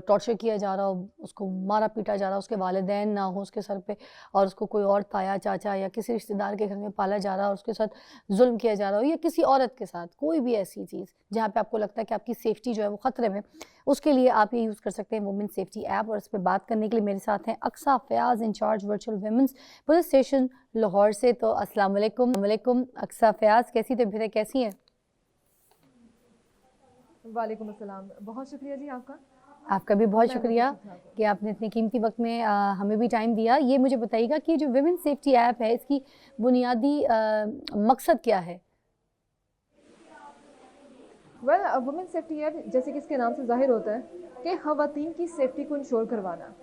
टॉर्चर किया जा रहा हो, उसको मारा पीटा जा रहा हो, उसके वालिदैन ना हो उसके सर पे, और उसको कोई और ताया चाचा या किसी रिश्तेदार के घर में पाला जा रहा हो और उसके साथ जुल्म किया जा रहा हो, या किसी औरत के साथ कोई भी ऐसी चीज़ जहाँ पे आपको लगता है कि आपकी सेफ्टी जो है वो ख़तरे में, उसके लिए आप ये यूज़ कर सकते हैं वुमेन सेफ्टी ऐप। और इस पर बात करने के लिए मेरे साथ हैं Aqsa Fayyaz, incharge virtual women's police station Lahore से। तो अस्सलाम वालेकुम अक्सा फयाज़, कैसी तबीयत है, कैसी हैं? वालेकुम अस्सलाम, बहुत शुक्रिया जी आपका। आपका भी बहुत शुक्रिया कि आपने इतने कीमती वक्त में हमें भी टाइम दिया। ये मुझे बताइएगा कि जो वुमेन सेफ्टी ऐप है, इसकी बुनियादी मकसद क्या है? वेल, वुमेन सेफ्टी ऐप जैसे कि इसके नाम से जाहिर होता है कि ख़वातीन की सेफ्टी को इंश्योर करवाना।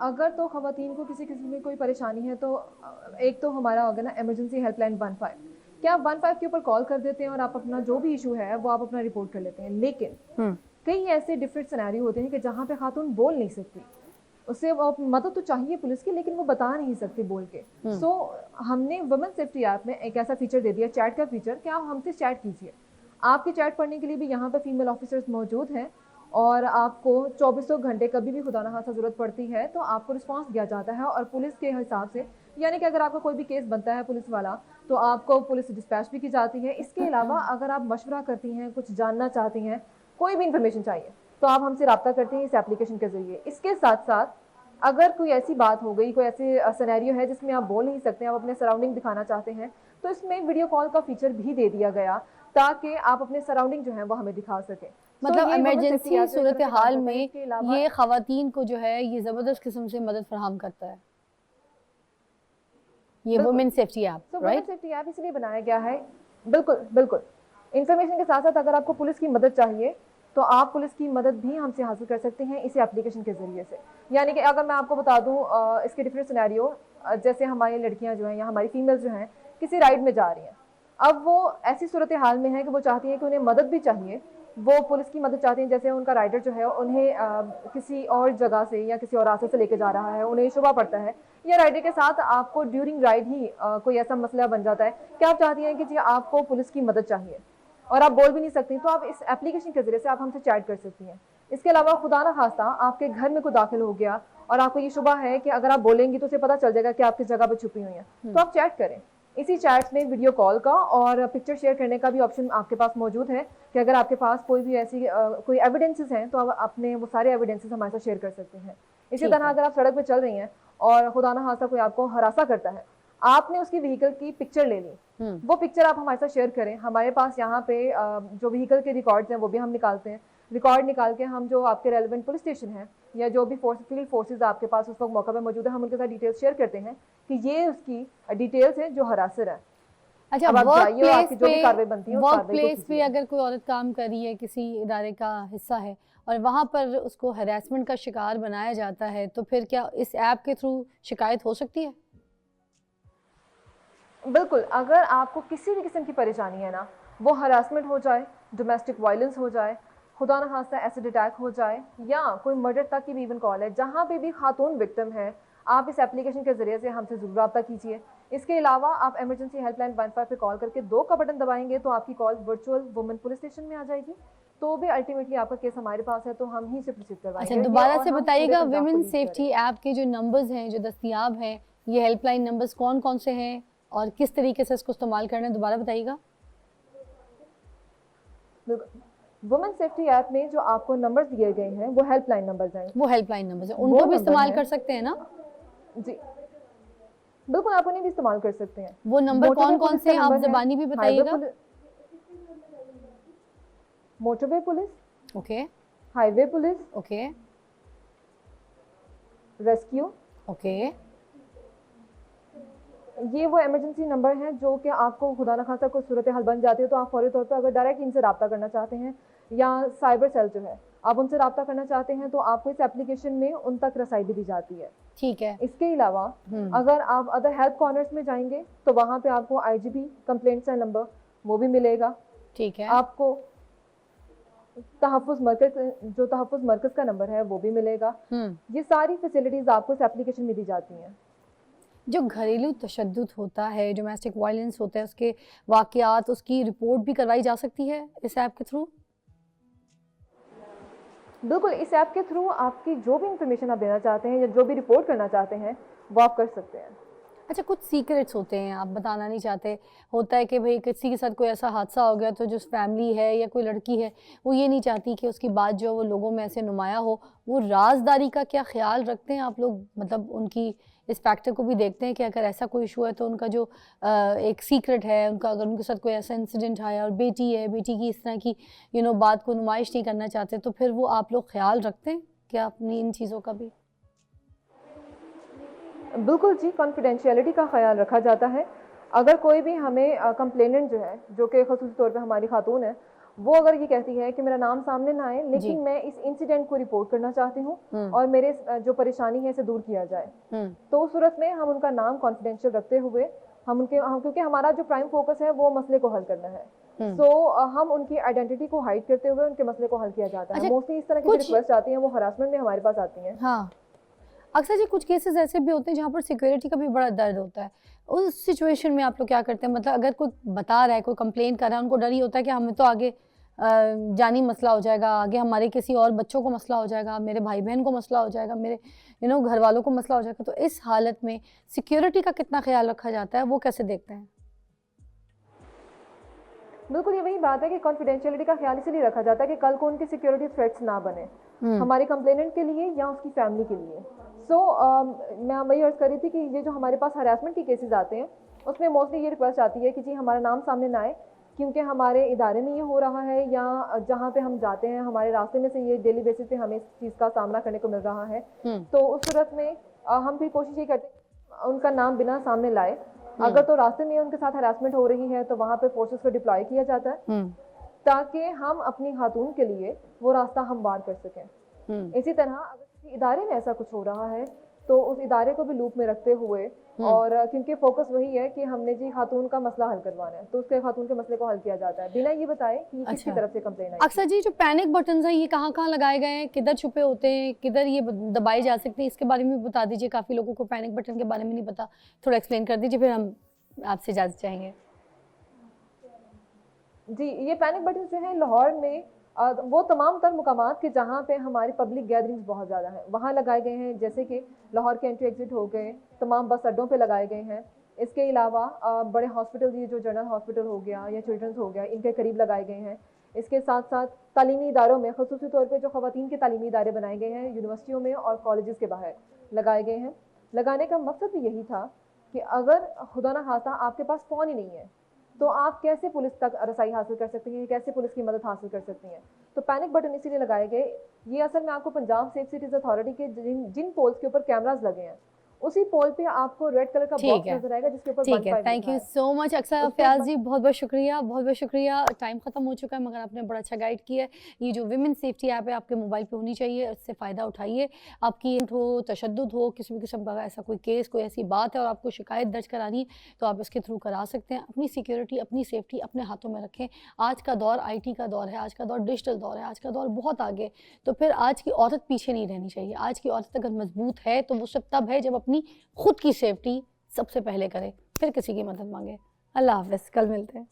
अगर तो ख़वातीन को किसी किस्म की कोई परेशानी है तो एक तो हमारा होगा ना इमरजेंसी हेल्पलाइन 15, क्या आप 15 के ऊपर कॉल कर देते हैं और आप अपना जो भी इशू है वो आप अपना रिपोर्ट कर लेते हैं। लेकिन कई ऐसे डिफरेंट सिनेरियो होते हैं कि जहाँ पे खातून बोल नहीं सकती, उससे मदद तो चाहिए पुलिस की, लेकिन वो बता नहीं सकती बोल के। सो हमने वुमेन सेफ्टी ऐप में एक ऐसा फीचर दे दिया, चैट का फीचर, कि आप हमसे चैट कीजिए। आपकी चैट पढ़ने के लिए भी यहाँ पे फीमेल ऑफिसर्स मौजूद हैं और आपको 24 घंटे कभी भी खुदा न खास्ता ज़रूरत पड़ती है तो आपको रिस्पांस दिया जाता है। और पुलिस के हिसाब से, यानी कि अगर आपका कोई भी केस बनता है पुलिस वाला, तो आपको पुलिस से डिस्पैच भी की जाती है। इसके अलावा अगर आप मशवरा करती हैं, कुछ जानना चाहती हैं, कोई भी इंफॉर्मेशन चाहिए, तो आप हमसे रब्ता करते हैं इस एप्लीकेशन के ज़रिए। इसके साथ साथ अगर कोई ऐसी बात हो गई, कोई ऐसे सिनेरियो है जिसमें आप बोल नहीं सकते, आप अपने सराउंडिंग दिखाना चाहते हैं, तो इसमें वीडियो कॉल का फीचर भी दे दिया गया ताकि आप अपने सराउंडिंग जो है वो हमें दिखा सकें। मतलब इमरजेंसी सूरत हाल में ये ख़वातीन को जो है ये ज़बरदस्त किस्म से मदद फराहम करता है, ये women safety app, right? Women safety app इसलिए बनाया गया है, बिल्कुल बिल्कुल। इंफॉर्मेशन के साथ साथ अगर आपको पुलिस की मदद चाहिए तो आप पुलिस की मदद भी हमसे हासिल कर सकते हैं इसी एप्लीकेशन के ज़रिए से। यानी कि अगर मैं आपको बता दूं इसके डिफरेंट सिनेरियो, जैसे हमारी लड़कियां जो हैं या हमारी फीमेल्स जो हैं किसी राइड में जा रही हैं, अब वो ऐसी सूरत हाल में है कि वो चाहती हैं कि उन्हें मदद भी चाहिए, वो पुलिस की मदद चाहती हैं। जैसे उनका राइडर जो है उन्हें किसी और जगह से या किसी और रास्ते से लेके जा रहा है, उन्हें शुबा पड़ता है, या राइडर के साथ आपको ड्यूरिंग राइड ही कोई ऐसा मसला बन जाता है कि आप चाहती हैं कि जी आपको पुलिस की मदद चाहिए और आप बोल भी नहीं सकती, तो आप इस एप्लीकेशन के जरिए से आप हमसे चैट कर सकती हैं। इसके अलावा खुदा न खास्ता आपके घर में कोई दाखिल हो गया और आपको ये शुबा है कि अगर आप बोलेंगी तो उसे पता चल जाएगा कि आप किस जगह पर छुपी हुई हैं, तो आप चैट करें। इसी चैट में वीडियो कॉल का और पिक्चर शेयर करने का भी ऑप्शन आपके पास मौजूद है कि अगर आपके पास कोई भी ऐसी कोई एविडेंसेस हैं तो आप अपने वो सारे एविडेंसेस हमारे साथ शेयर कर सकते हैं। इसी तरह अगर आप सड़क पर चल रही हैं और खुदा न खास्ता कोई आपको हरासा करता है, आपने उसकी व्हीकल की पिक्चर ले ली, वो पिक्चर आप हमारे साथ शेयर करें। हमारे पास यहाँ पे जो व्हीकल के रिकॉर्ड्स हैं वो भी हम निकालते हैं। रिकॉर्ड निकाल के हम जो आपके रेलेवेंट पुलिस स्टेशन है या जो भी फील्ड फोर्सेज आपके पास उस वक्त मौका पे मौजूद है, हम उनके साथ डिटेल्स शेयर करते हैं कि ये उसकी डिटेल्स हैं जो हरासर है। अच्छा, वर्क प्लेस पे अगर कोई औरत काम कर रही है, किसी इदारे का हिस्सा है और वहाँ पर उसको हरासमेंट का शिकार बनाया जाता है, तो फिर क्या इस ऐप के थ्रू शिकायत हो सकती है? बिल्कुल, अगर आपको किसी भी किस्म की परेशानी है ना, वो हरासमेंट हो जाए, डोमेस्टिक वायलेंस हो जाए, खुदा न खास्ता एसिड अटैक हो जाए, या कोई मर्डर तक की भी इवन कॉल है, जहाँ पे भी खातून विक्टिम है, आप इस एप्लीकेशन के ज़रिए से हमसे ज़रूर रब्ता कीजिए। इसके अलावा आप इमरजेंसी हेल्पलाइन 15 पे कॉल करके 2 का बटन दबाएंगे तो आपकी call virtual women police station में आ जाएगी। तो भी अल्टीमेटली आपका केस हमारे पास है तो हम ही से प्रोसीड करवाएंगे। अच्छा, दोबारा से बताइएगा, वुमेन सेफ्टी ऐप के जो नंबर्स हैं जो दस्तयाब हैं, ये हेल्पलाइन नंबर्स कौन कौन से हैं और किस तरीके से इसको इस्तेमाल करना है, दोबारा बताइएगा। वुमेन सेफ्टी ऐप में जो आपको नंबर्स दिए गए हैं वो हेल्पलाइन नंबर्स हैं। वो हेल्पलाइन नंबर्स हैं, उनको भी इस्तेमाल कर सकते हैं ना? जी बिल्कुल, आप उन्हें भी इस्तेमाल कर सकते हैं। वो नंबर कौन कौन से हैं, आप ज़बानी भी बताइएगा। Motorway police, okay, highway police, okay, rescue, okay. ये वो इमरजेंसी नंबर हैं जो कि आपको खुदा न खास्ता कोई सूरत हाल बन जाती है तो आप फौरी तौर पर अगर डायरेक्ट इनसे रब्ता करना चाहते हैं या साइबर सेल जो है आप उनसे रब्ता करना चाहते हैं तो आपको इस एप्लीकेशन में उन तक रसाई भी दी जाती है। ठीक है। इसके अलावा अगर आप अदर हेल्प कॉर्नर्स में जाएंगे तो वहाँ पे आपको IGP कंप्लेंट सेल नंबर वो भी मिलेगा। ठीक है। आपको तहफ़्फ़ुज़ मरकज़ का नंबर है वो भी मिलेगा। ये सारी फैसिलिटीज आपको इस एप्लीकेशन में दी जाती हैं। जो घरेलू तशद्दुद होता है, डोमेस्टिक वायलेंस होता है, उसके वाक़यात, उसकी रिपोर्ट भी करवाई जा सकती है इस ऐप के थ्रू? बिल्कुल, इस ऐप के थ्रू आपकी जो भी इंफॉर्मेशन आप देना चाहते हैं या जो भी रिपोर्ट करना चाहते हैं वो आप कर सकते हैं। अच्छा, कुछ सीक्रेट्स होते हैं आप बताना नहीं चाहते, होता है कि भाई किसी के साथ कोई ऐसा हादसा हो गया तो जो फैमिली है या कोई लड़की है वो ये नहीं चाहती कि उसकी बात जो वो लोगों में ऐसे नुमायाँ हो, वो राजदारी का क्या ख्याल रखते हैं आप लोग? मतलब उनकी इस फैक्टर को भी देखते हैं कि अगर ऐसा कोई इशू है तो उनका जो एक सीक्रेट है उनका, अगर उनके साथ कोई ऐसा इंसिडेंट आया और बेटी है, बेटी की इस तरह की बात को नुमाइश नहीं करना चाहते, तो फिर वो आप लोग ख्याल रखते हैं क्या अपनी इन चीज़ों का भी? बिल्कुल जी, कॉन्फिडेंशियलिटी का ख्याल रखा जाता है। अगर कोई भी हमें कंप्लेनेंट जो है, जो कि ख़ुसूसी तौर पे हमारी खातून है, वो अगर ये कहती है कि मेरा नाम सामने ना आए लेकिन मैं इस इंसिडेंट को रिपोर्ट करना चाहती हूँ और मेरे जो परेशानी है इसे दूर किया जाए, तो उस सूरत में हम उनका नाम कॉन्फिडेंशियल रखते हुए क्योंकि हमारा जो प्राइम फोकस है वो मसले को हल करना है, हम उनकी आइडेंटिटी को हाइड करते हुए उनके मसले को हल किया जाता है। मोस्टली इस तरह की रिक्वेस्ट आती हैं वो हरासमेंट में हमारे पास आती हैं। हाँ, अक्सर जी कुछ केसेस ऐसे भी होते हैं जहाँ पर सिक्योरिटी का भी बड़ा दर्द होता है, उस सिचुएशन में आप लोग क्या करते हैं? मतलब अगर कोई बता रहा है, कोई कंप्लेन कर रहा है, उनको डर ही होता है कि हमें तो आगे जानी मसला हो जाएगा, आगे हमारे किसी और बच्चों को मसला हो जाएगा, मेरे भाई बहन को मसला हो जाएगा, मेरे घर वालों को मसला हो जाएगा। तो इस हालत में सिक्योरिटी का कितना ख्याल रखा जाता है, वो कैसे देखते हैं? बिल्कुल, ये वही बात है कि कॉन्फिडेंशियलिटी का ख्याल इसीलिए रखा जाता है कि कल को उनकी सिक्योरिटी थ्रेट्स ना बने हमारे कंप्लेनेंट के लिए या उसकी फैमिली के लिए। मैं वही अर्ज कर रही थी कि ये जो हमारे पास हरासमेंट के केसेस आते हैं उसमें मोस्टली ये रिक्वेस्ट आती है कि जी हमारा नाम सामने ना आए, क्योंकि हमारे इदारे में ये हो रहा है या जहाँ पे हम जाते हैं हमारे रास्ते में से ये डेली बेसिस पे हमें इस चीज़ का सामना करने को मिल रहा है। तो उस सूरत में हम फिर कोशिश ये करते हैं उनका नाम बिना सामने लाए। अगर तो रास्ते में उनके साथ हरासमेंट हो रही है तो वहाँ पे फोर्सेस को डिप्लॉय किया जाता है ताकि हम अपनी खातून के लिए वो रास्ता हमवार कर सकें। इसी तरह अगर किसी इदारे में ऐसा कुछ हो रहा है तो उस इदारे को भी लूप में रखते हुए, और क्योंकि फोकस वही है कि हमने जी खातून का मसला हल करवाना है, तो उसके खातून के मसले को हल किया जाता है बिना ये बताए कि किसकी तरफ से कंप्लेन आई। अक्सर जी जो पैनिक बटन्स हैं ये कहाँ कहाँ लगाए गए हैं, किधर छुपे होते हैं, किधर ये दबाए जा सकते हैं, इसके बारे में भी बता दीजिए। काफ़ी लोगों को पैनिक बटन के बारे में नहीं पता, थोड़ा एक्सप्लेन कर दीजिए, फिर हम आपसे इजाज़त चाहेंगे। जी, ये पैनिक बटन जो है लाहौर में वो तमाम तर मुकामात के जहाँ पे हमारी पब्लिक गैदरिंग्स बहुत ज़्यादा हैं वहाँ लगाए गए हैं, जैसे कि लाहौर के एंट्री एग्जिट हो गए, तमाम बस अड्डों पे लगाए गए हैं। इसके अलावा बड़े हॉस्पिटल, ये जो जनरल हॉस्पिटल हो गया या चिल्ड्रंस हो गया, इनके करीब लगाए गए हैं। इसके साथ साथ तालीमी इदारों में, ख़ुसूसी तौर पे जो ख़वातीन के तालीमी इदारे बनाए गए हैं यूनिवर्सिटियों में और कॉलेजेस के बाहर लगाए गए हैं। लगाने का मकसद भी यही था कि अगर खुदा ना खास्ता आपके पास फ़ोन ही नहीं है तो आप कैसे पुलिस तक रसाई हासिल कर सकती हैं, कैसे पुलिस की मदद हासिल कर सकती हैं। तो पैनिक बटन इसीलिए लगाए गए। ये असल में आपको पंजाब सेफ सिटीज़ अथॉरिटी के जिन पोल्स के ऊपर कैमरास लगे हैं उसी पोल पे आपको रेड कलर का बॉक्स नजर आएगा जिसके ऊपर ठीक है। थैंक यू सो मच अक्सर फयाज जी, बहुत बहुत शुक्रिया, बहुत बहुत शुक्रिया। टाइम ख़त्म हो चुका है मगर आपने बड़ा अच्छा गाइड किया है। ये जो विमेन सेफ्टी ऐप है आपके मोबाइल पे होनी चाहिए, इससे फ़ायदा उठाइए। आपकी हो तशद्दुद हो, किसी भी किस्म का ऐसा कोई केस, कोई ऐसी बात है और आपको शिकायत दर्ज करानी तो आप इसके थ्रू करा सकते हैं। अपनी सिक्योरिटी, अपनी सेफ्टी अपने हाथों में रखें। आज का दौर IT का दौर है, आज का दौर डिजिटल दौर है, आज का दौर बहुत आगे। तो फिर आज की औरत पीछे नहीं रहनी चाहिए। आज की औरत अगर मजबूत है तो वो सब तब है जब अपनी खुद की सेफ्टी सबसे पहले करे, फिर किसी की मदद मांगे। अल्लाह हाफ़िज़, कल मिलते हैं।